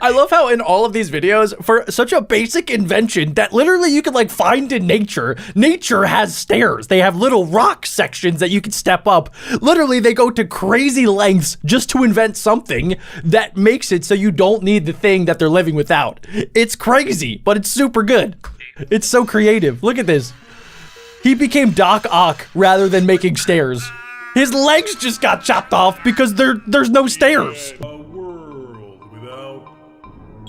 I love how in all of these videos, for such a basic invention that literally you can like find in nature has stairs. They have little rock sections that you can step up. Literally, they go to crazy lengths just to invent something that makes it so you don't need the thing that they're living without. It's crazy, but it's super good. It's so creative. Look at this. He became Doc Ock rather than making stairs. His legs just got chopped off because there's no stairs. A world without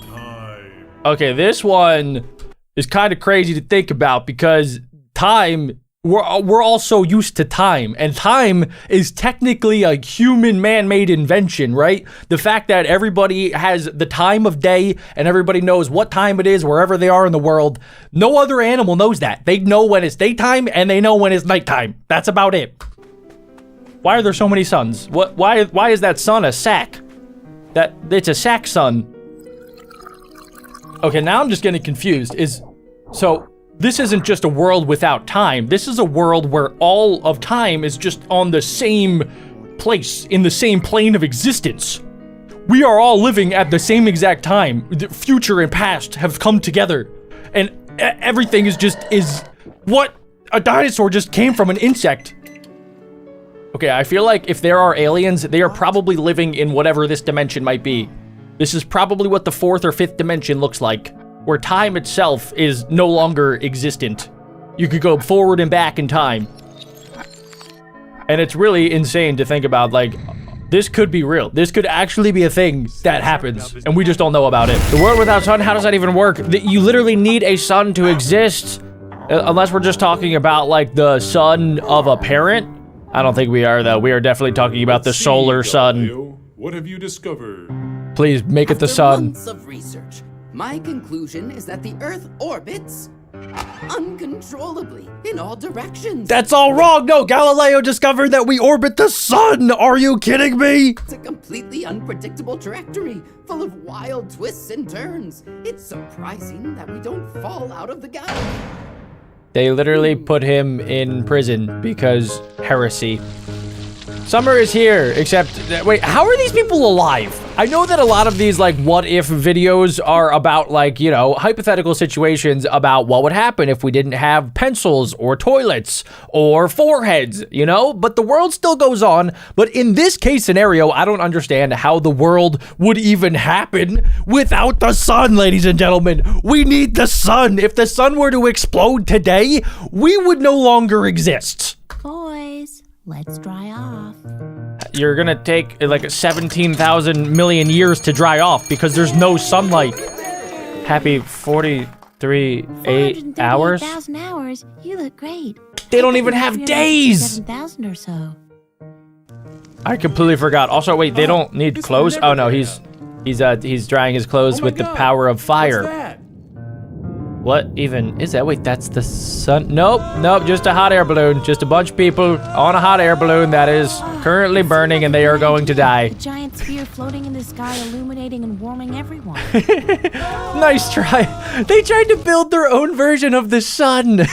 time. Okay, this one is kind of crazy to think about because time, we're all so used to time, and time is technically a human man-made invention, right? The fact that everybody has the time of day and everybody knows what time it is wherever they are in the world. No other animal knows that. They know when it's daytime and they know when it's nighttime. That's about it. Why are there so many suns? Why is that sun a sack? It's a sack sun. Okay, now I'm just getting confused. So this isn't just a world without time. This is a world where all of time is just on the same place, in the same plane of existence. We are all living at the same exact time. The future and past have come together, and everything is what a dinosaur just came from an insect. Okay, I feel like if there are aliens, they are probably living in whatever this dimension might be. This is probably what the 4th or 5th dimension looks like, where time itself is no longer existent. You could go forward and back in time. And it's really insane to think about, like, this could be real. This could actually be a thing that happens, and we just don't know about it. The world without sun, how does that even work? You literally need a sun to exist, unless we're just talking about, like, the sun of a parent. I don't think we are, though. We are definitely talking about the solar sun. What have you discovered? Please, make it the sun. Months of research, my conclusion is that the Earth orbits uncontrollably in all directions. That's all wrong! No, Galileo discovered that we orbit the sun! Are you kidding me? It's a completely unpredictable trajectory, full of wild twists and turns. It's surprising that we don't fall out of the galaxy. They literally put him in prison because heresy. Summer is here, except, wait, how are these people alive? I know that a lot of these like what if videos are about like, you know, hypothetical situations about what would happen if we didn't have pencils or toilets or foreheads, you know, but the world still goes on. But in this case scenario, I don't understand how the world would even happen without the sun, ladies and gentlemen. We need the sun. If the sun were to explode today, we would no longer exist. Boys, let's dry off. You're gonna take like 17,000 million years to dry off because there's no sunlight. Happy 43 hours? 438,000 hours. You look great. They don't even have days. 7,000 or so. I completely forgot. Also, wait, they don't need clothes. Oh no, he's drying his clothes with the power of fire. What even is that? Wait, that's the sun? Nope, just a hot air balloon. Just a bunch of people on a hot air balloon that is currently burning and they are going to die. A giant sphere floating in the sky, illuminating and warming everyone. Nice try. They tried to build their own version of the sun.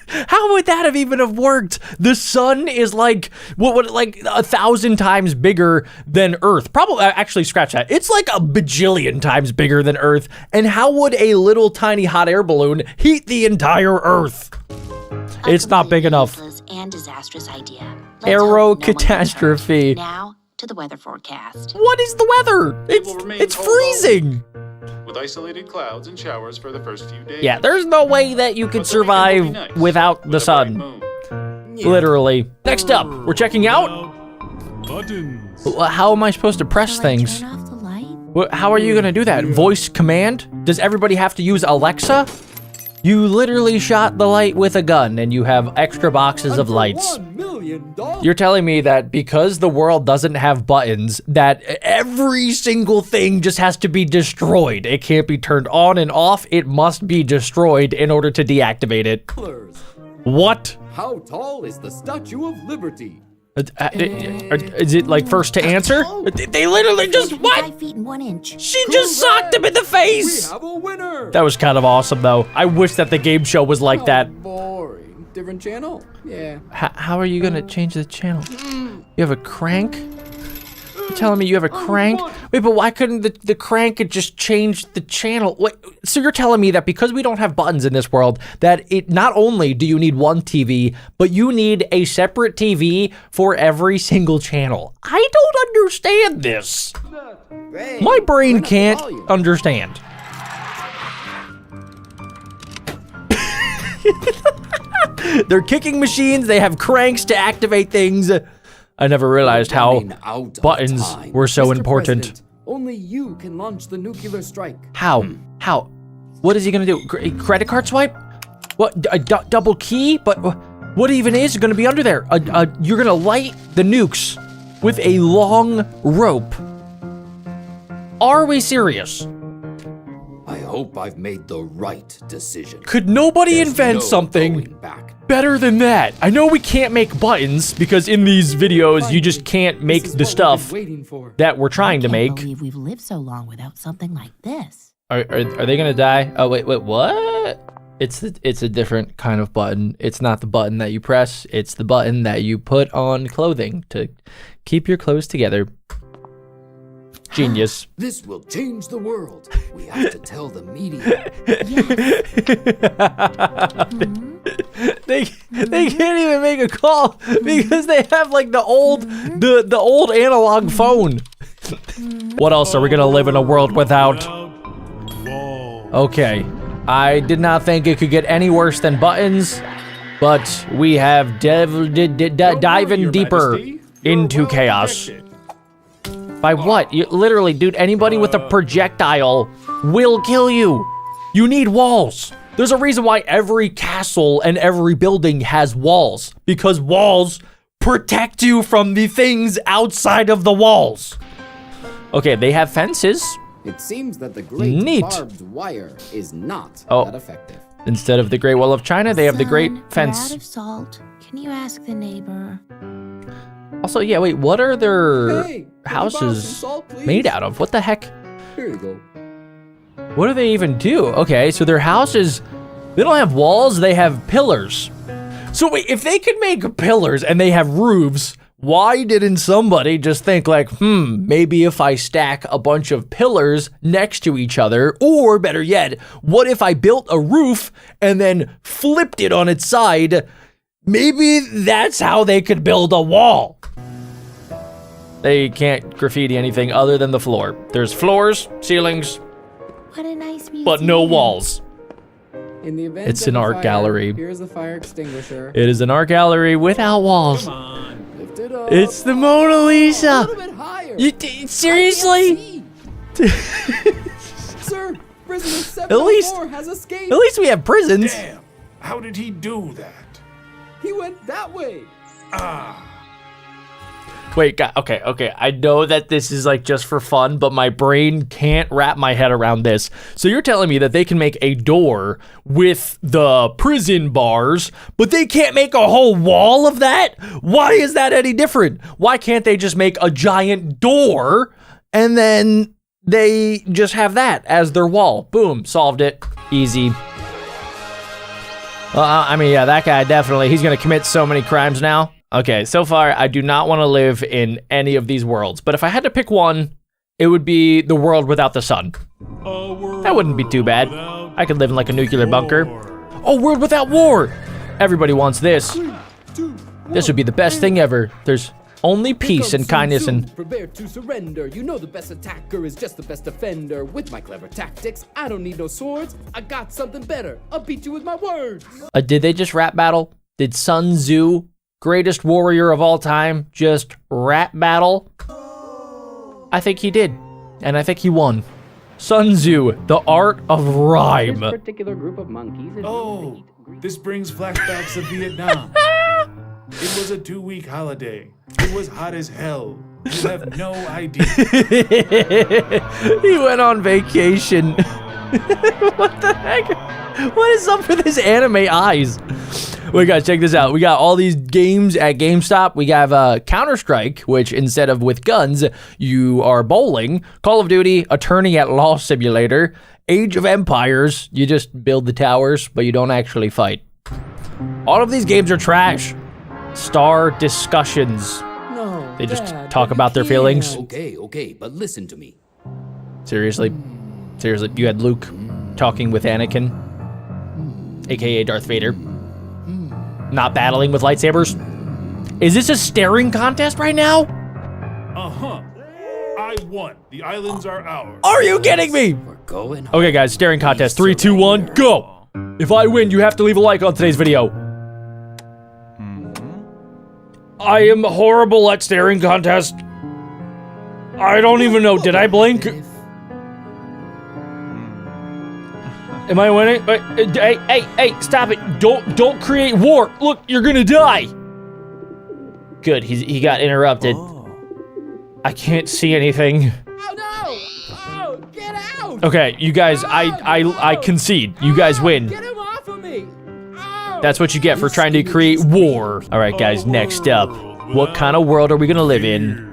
How would that have even have worked? The sun is like, like 1,000 times bigger than Earth. Probably, actually, scratch that. It's like a bajillion times bigger than Earth. And how would a little tiny hot air balloon heat the entire Earth? It's not big enough. And disastrous idea. Aero catastrophe. Now to the weather forecast. What is the weather? It's freezing. With isolated clouds and showers for the first few days. Yeah, there's no way that you could survive without the sun. Literally. Next up, we're checking out buttons. How am I supposed to press things? Turn off the light? How are you gonna do that? Voice command? Does everybody have to use Alexa? You literally shot the light with a gun and you have extra boxes of lights. You're telling me that because the world doesn't have buttons, that every single thing just has to be destroyed. It can't be turned on and off. It must be destroyed in order to deactivate it. What? How tall is the Statue of Liberty? Is it like first to answer? They literally just, what? 5 feet and 1 inch. She just socked him in the face. We have a winner. That was kind of awesome though. I wish that the game show was like that. Boring. Different channel? Yeah. How are you gonna change the channel? You have a crank? You're telling me you have a crank? Wait, but why couldn't the crank just change the channel? Wait, so you're telling me that because we don't have buttons in this world, that it not only do you need one TV, but you need a separate TV for every single channel. I don't understand this. My brain can't understand. They're kicking machines, they have cranks to activate things. I never realized how buttons were so important. Only you can launch the nuclear strike. How? How? What is he gonna do? Credit card swipe? What? A double key? But what even is gonna be under there? You're gonna light the nukes with a long rope. Are we serious? I hope I've made the right decision. Could nobody invent something better than that? I know we can't make buttons because in these videos you just can't make the stuff that we're trying to make. I can't believe we've lived so long without something like this. Are they gonna die? Oh wait, what? It's a different kind of button. It's not the button that you press. It's the button that you put on clothing to keep your clothes together. Genius. This will change the world. We have to tell the media. They can't even make a call because they have like the old analog phone. What else are we gonna live in a world without? Okay, I did not think it could get any worse than buttons, but we have diving deeper into chaos. By what? Literally, dude, anybody with a projectile will kill you. You need walls. There's a reason why every castle and every building has walls, because walls protect you from the things outside of the walls. Okay, they have fences. It seems that the great barbed wire is not that effective. Instead of the Great Wall of China, they have the Great Fence. We're out of salt. Can you ask the neighbor? Also, yeah, wait, what are their houses made out of? What the heck? Here you go. What do they even do? Okay, so their houses, they don't have walls, they have pillars. So wait, if they could make pillars and they have roofs, Why didn't somebody just think like, maybe if I stack a bunch of pillars next to each other, or better yet, what if I built a roof and then flipped it on its side? Maybe that's how they could build a wall. They can't graffiti anything other than the floor. There's floors, ceilings, What a nice museum. but no walls. In the event It's of an a art fire, gallery. Here's a fire extinguisher. It is an art gallery without walls. Lift it up. It's the Mona A Lisa. little bit higher. Seriously? Sir, prisoner At least- 704 has escaped. At least we have prisons. Damn, how did he do that? He went that way. Wait, okay. I know that this is like just for fun, but my brain can't wrap my head around this. So you're telling me that they can make a door with the prison bars, but they can't make a whole wall of that? Why is that any different? Why can't they just make a giant door and then they just have that as their wall? Boom, solved it. Easy. I mean, yeah, that guy definitely, he's gonna commit so many crimes now. Okay, so far, I do not want to live in any of these worlds, but if I had to pick one, it would be the world without the sun. That wouldn't be too bad. I could live in like a nuclear bunker. Oh, world without war! Everybody wants this. This would be the best thing ever. There's only peace and kindness and... Prepare to surrender. You know the best attacker is just the best defender. With my clever tactics, I don't need no swords. I got something better. I'll beat you with my words. Did they just rap battle? Did Sun Tzu, greatest warrior of all time, just rap battle? I think he did, and I think he won. Sun Tzu, the art of rhyme. This particular group of monkeys is Oh, this brings flashbacks of Vietnam. It was a 2-week holiday. It was hot as hell. You have no idea. He went on vacation. What the heck? What is up with his anime eyes? Wait, guys, check this out. We got all these games at GameStop. We have Counter-Strike, which instead of with guns, you are bowling. Call of Duty, Attorney at Law Simulator. Age of Empires, you just build the towers, but you don't actually fight. All of these games are trash. Star discussions. No, They just Dad, talk but about you their feelings. Okay, but listen to me. Seriously? Seriously, you had Luke talking with Anakin, aka Darth Vader, not battling with lightsabers? Is this a staring contest right now? Uh-huh. I won. The islands are ours. Are you kidding me? We're going. Okay, guys, staring contest. 3, 2, 1, go! If I win, you have to leave a like on today's video. I am horrible at staring contest. I don't even know. Did I blink? Am I winning? Hey, stop it. Don't create war. Look, you're gonna die. Good, he got interrupted. I can't see anything. Oh no! Oh, get out! Okay, you guys, I concede. You guys win. Get him off of me! Oh! That's what you get for trying to create war. All right, guys, next up. What kind of world are we gonna live in?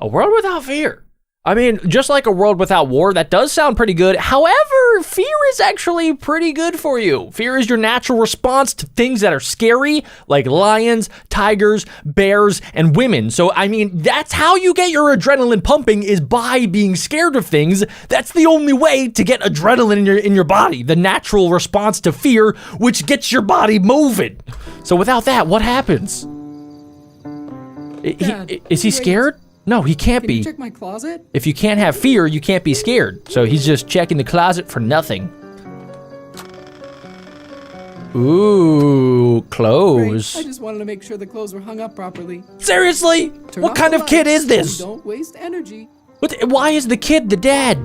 A world without fear. I mean, just like a world without war, that does sound pretty good. However, fear is actually pretty good for you. Fear is your natural response to things that are scary, like lions, tigers, bears, and women. So, I mean, that's how you get your adrenaline pumping, is by being scared of things. That's the only way to get adrenaline in your body, the natural response to fear, which gets your body moving. So without that, what happens? Is he scared? No, he can't Can you be. check my closet? If you can't have fear, you can't be scared. So he's just checking the closet for nothing. Ooh, clothes. Great. I just wanted to make sure the clothes were hung up properly. Seriously? Turn What off kind the of kid lights is this? and don't waste energy. Why is the kid the dad?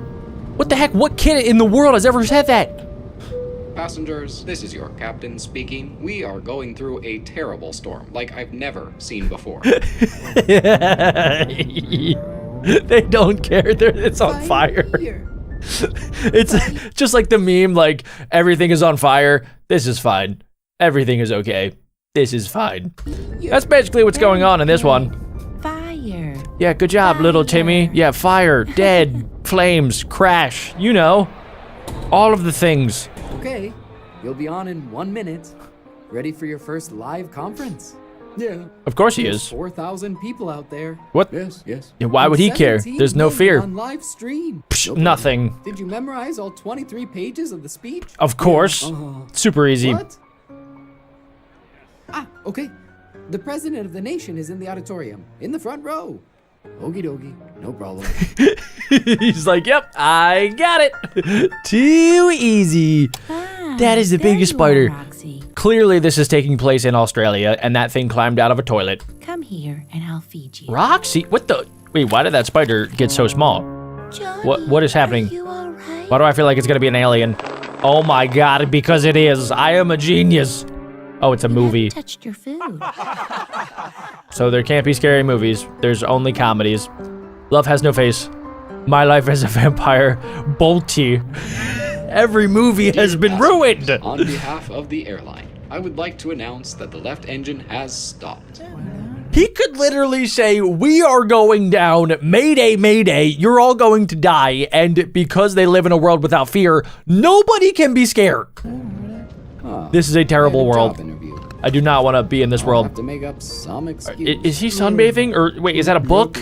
What the heck? What kid in the world has ever said that? Passengers, this is your captain speaking. We are going through a terrible storm, like I've never seen before. They don't care. It's on fire. It's just like the meme, like, everything is on fire. This is fine. Everything is okay. This is fine. That's basically what's going on in this one. Fire. Yeah, good job, little Timmy. Yeah, fire, dead, flames, crash, you know. All of the things. Okay, you'll be on in 1 minute. Ready for your first live conference? Yeah. Of course he There's is. 4,000 people out there. What? Yes, yes. Yeah, why would he care? 17 There's no million fear. On live stream. Psh, nothing. Did you memorize all 23 pages of the speech? Of course. Super easy. What? Ah, okay. The president of the nation is in the auditorium, in the front row. Okie dokie, no problem. He's like, yep, I got it. Too easy. That is the biggest spider. Clearly, this is taking place in Australia, and that thing climbed out of a toilet. Come here and I'll feed you. Roxy? What the? Wait, why did that spider get so small? What is happening? Why do I feel like it's gonna be an alien? Oh my god, because it is. I am a genius. Oh, it's a movie. Touched your food. So there can't be scary movies. There's only comedies. Love has no face. My life as a vampire. Bolty. Every movie has been ruined. On behalf of the airline, I would like to announce that the left engine has stopped. He could literally say, we are going down, mayday, mayday, you're all going to die, and because they live in a world without fear, nobody can be scared. This is a terrible world. I do not want to be in this world. Have to make up some excuse. Is he sunbathing? Or wait, is that a book?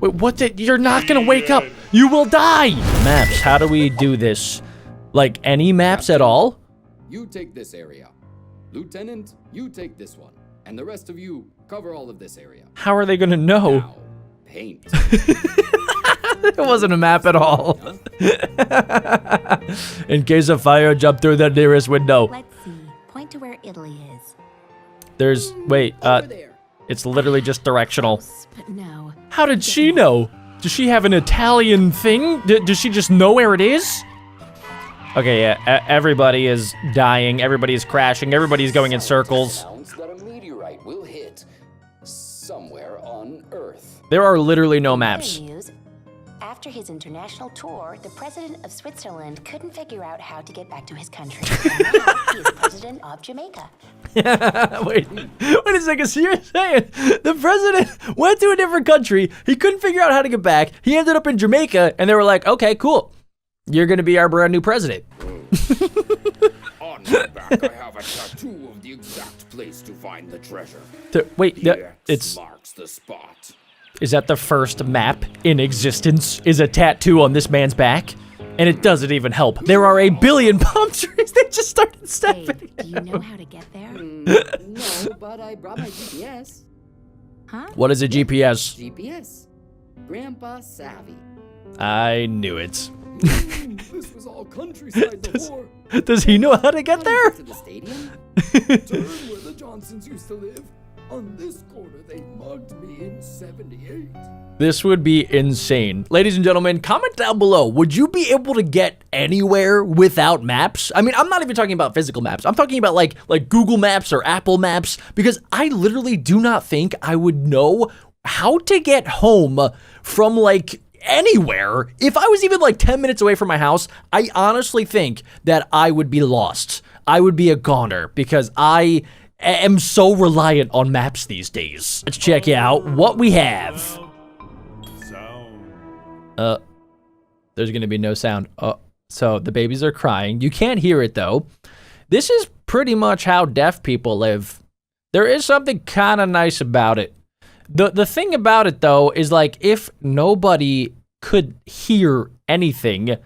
Wait, what the? You're not gonna wake up. You will die. Maps, how do we do this? Like any maps at all? You take this area. Lieutenant, you take this one. And the rest of you cover all of this area. How are they gonna know? Now, paint. It wasn't a map at all. In case of fire, jump through the nearest window. Let's see. Point to where Italy is. There's, wait, it's literally just directional. But no. How did she know? Does she have an Italian thing? Does she just know where it is? Okay, yeah, everybody is dying, everybody is crashing, everybody's going in circles. That a meteorite will hit somewhere on Earth. There are literally no maps. After his international tour, the president of Switzerland couldn't figure out how to get back to his country. And now he is president of Jamaica. Wait a second, so you're saying the president went to a different country, he couldn't figure out how to get back, he ended up in Jamaica, and they were like, okay, cool. You're gonna be our brand new president. On my back, I have a tattoo of the exact place to find the treasure. Wait, it's marks the spot. Is that the first map in existence? Is a tattoo on this man's back? And it doesn't even help. There are a billion palm trees. They just started stepping. Do you know how to get there? No, but I brought my GPS. Huh? What is a GPS? GPS. Grandpa Savvy. I knew it. This was all countryside before. Does he know how to get there? To the stadium? Turn where the Johnsons used to live. On this corner, they mugged me in 78. This would be insane. Ladies and gentlemen, comment down below. Would you be able to get anywhere without maps? I mean, I'm not even talking about physical maps. I'm talking about like Google Maps or Apple Maps, because I literally do not think I would know how to get home from like anywhere. If I was even like 10 minutes away from my house, I honestly think that I would be lost. I would be a goner because I am so reliant on maps these days. Let's check out what we have. There's gonna be no sound. So the babies are crying. You can't hear it though. This is pretty much how deaf people live. There is something kind of nice about it. The thing about it though is like if nobody could hear anything,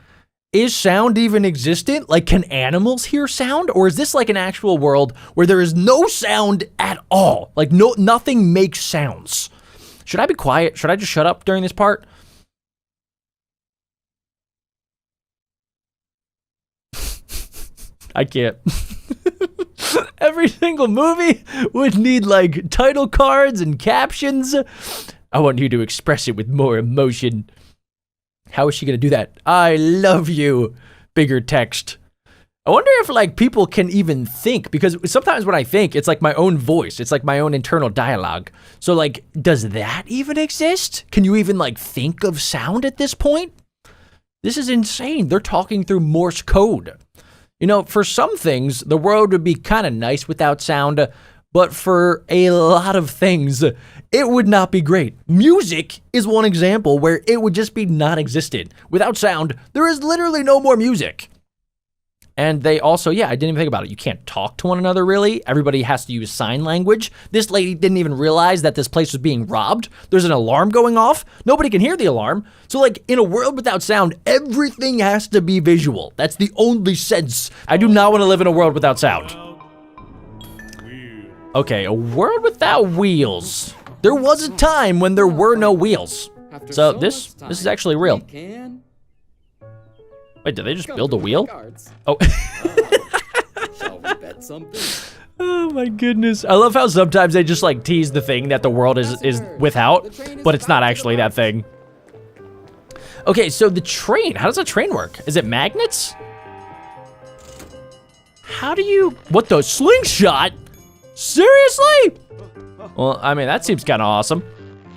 is sound even existent? Like can animals hear sound? Or is this like an actual world where there is no sound at all? Like nothing makes sounds. Should I be quiet? Should I just shut up during this part? I can't. Every single movie would need like title cards and captions. I want you to express it with more emotion. How is she gonna do that? I love you. Bigger text. I wonder if like people can even think, because sometimes when I think, it's like my own voice. It's like my own internal dialogue. So like, does that even exist? Can you even like think of sound at this point? This is insane. They're talking through Morse code. You know, for some things, the world would be kind of nice without sound, but for a lot of things, it would not be great. Music is one example where it would just be non-existent. Without sound, there is literally no more music. And they also, yeah, I didn't even think about it. You can't talk to one another, really. Everybody has to use sign language. This lady didn't even realize that this place was being robbed. There's an alarm going off. Nobody can hear the alarm. So, like, in a world without sound, everything has to be visual. That's the only sense. I do not want to live in a world without sound. Okay, a world without wheels. There was a time when there were no wheels. So this is actually real. Wait, did they just build a wheel? Oh. Shall we bet something? Oh my goodness. I love how sometimes they just like tease the thing that the world is without, but it's not actually that thing. Okay, so the train, how does a train work? Is it magnets? How do you, what the slingshot? Seriously? Well, I mean, that seems kind of awesome.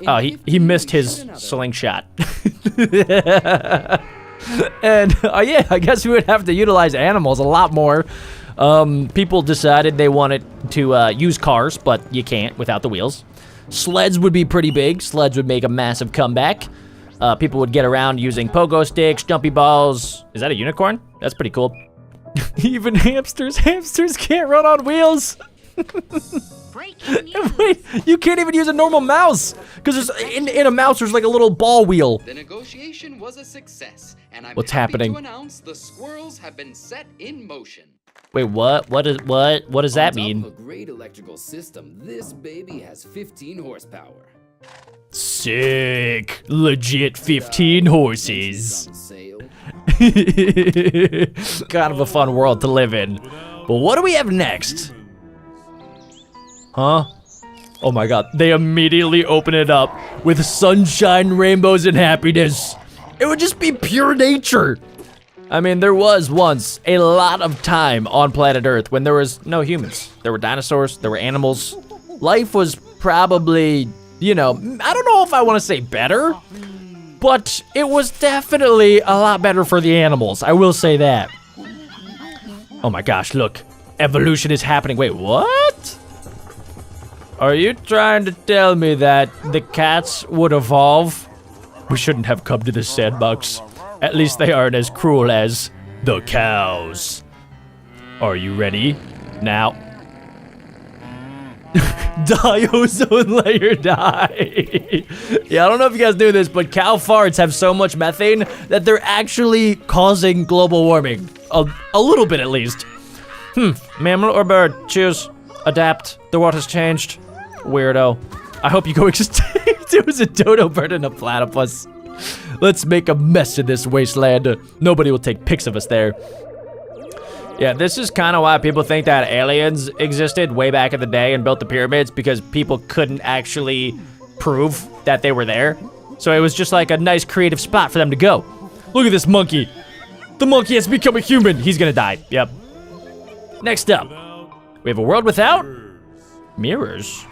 Oh, he missed his slingshot. And yeah, I guess we would have to utilize animals a lot more. People decided they wanted to use cars, but you can't without the wheels. Sleds would be pretty big. Sleds would make a massive comeback. People would get around using pogo sticks, jumpy balls. Is that a unicorn? That's pretty cool. Even hamsters can't run on wheels. Wait, you can't even use a normal mouse because in a mouse there's like a little ball wheel. The negotiation was a success, and I'm What's happy happening? to announce the squirrels have been set in motion. Wait, what? What does that mean? On top of a great electrical system, this baby has 15 horsepower. Sick, legit 15 horses. Kind of a fun world to live in. But what do we have next? Huh? Oh my god, they immediately open it up with sunshine, rainbows, and happiness. It would just be pure nature. I mean, there was once a lot of time on planet Earth when there was no humans. There were dinosaurs, there were animals. Life was probably, you know, I don't know if I want to say better, but it was definitely a lot better for the animals. I will say that. Oh my gosh, look. Evolution is happening. Wait, what? Are you trying to tell me that the cats would evolve? We shouldn't have come to this sandbox. At least they aren't as cruel as the cows. Are you ready? Now. Die, ozone layer, die. Yeah, I don't know if you guys knew this, but cow farts have so much methane that they're actually causing global warming. A little bit, at least. Mammal or bird? Choose. Adapt. The world has changed. Weirdo. I hope you go extinct. It was a dodo bird and a platypus. Let's make a mess in this wasteland. Nobody will take pics of us there. Yeah, this is kind of why people think that aliens existed way back in the day and built the pyramids, because people couldn't actually prove that they were there. So it was just like a nice creative spot for them to go. Look at this monkey. The monkey has become a human. He's gonna die. Yep. Next up, we have a world without mirrors.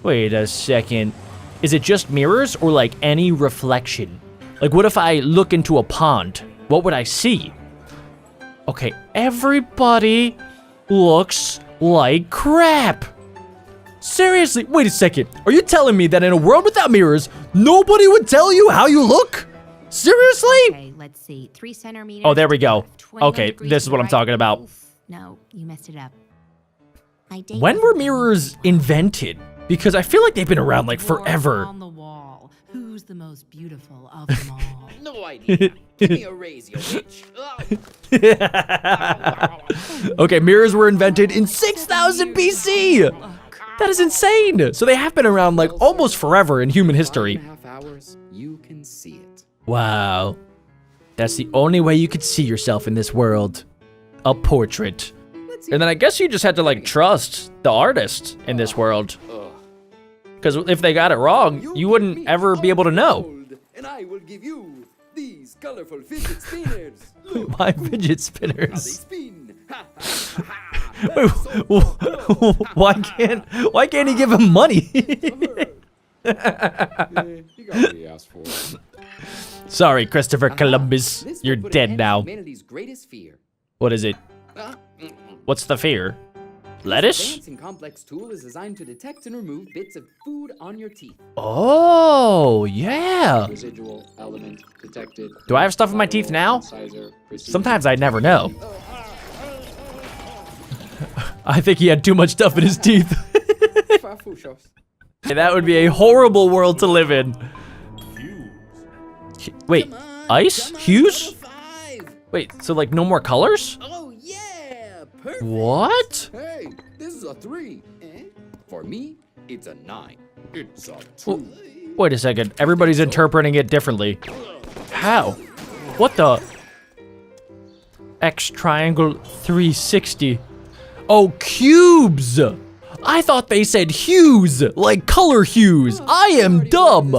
Wait a second. Is it just mirrors or like any reflection? Like what if I look into a pond? What would I see? Okay, everybody looks like crap. Seriously, wait a second. Are you telling me that in a world without mirrors, nobody would tell you how you look? Seriously? Okay, let's see. 3 centimeters. Oh, there we go. Okay, this is what I'm talking about. No, you messed it up. When were mirrors invented? Because I feel like they've been around like forever. On the wall. Who's the most beautiful of them all? No idea. Give me a raise, you bitch. Okay, mirrors were invented in 6000 BC. That is insane. So they have been around like almost forever in human history. 5.5 hours, you can see it. Wow. That's the only way you could see yourself in this world. A portrait. And then I guess you just had to like trust the artist in this world. Because if they got it wrong, you wouldn't ever be able to know. And I will give you these colorful fidget spinners. Why fidget spinners? Wait, why can't he give him money? He got what he asked for. Sorry, Christopher Columbus. You're dead now. Humanity's greatest fear. What is it? What's the fear? Lettuce? This advanced and complex tool is designed to detect and remove bits of food on your teeth. Oh, yeah. Residual element detected. Do I have stuff in my teeth now? Sometimes I never know. I think he had too much stuff in his teeth. That would be a horrible world to live in. Wait, ice? Hues? Wait, so like no more colors? Oh yeah, perfect. What? Hey, this is a 3. For me, it's a 9. It's a 2. Well, wait a second. Everybody's interpreting it differently. How? What the? X triangle 360. Oh, cubes! I thought they said hues, like color hues. I am dumb.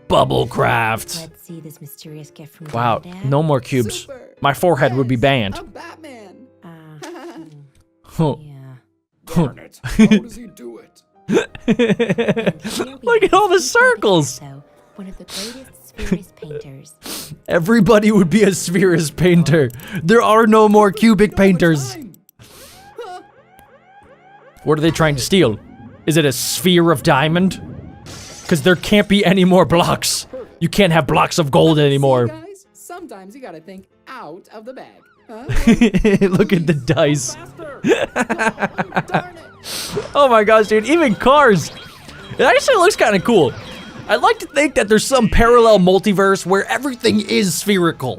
Bubblecraft. Let's see this mysterious gift from Wow, Granddad. no more cubes. My forehead would be banned. Batman. Huh. Darn it. How does he do it? Look at all the circles. One of the greatest spherist painters. Everybody would be a spherist painter. There are no more cubic painters. What are they trying to steal? Is it a sphere of diamond? Because there can't be any more blocks. You can't have blocks of gold anymore. Guys, sometimes you gotta think out of the bag. Huh? Look at the dice. Oh my gosh, dude, even cars. It actually looks kind of cool. I'd like to think that there's some parallel multiverse where everything is spherical.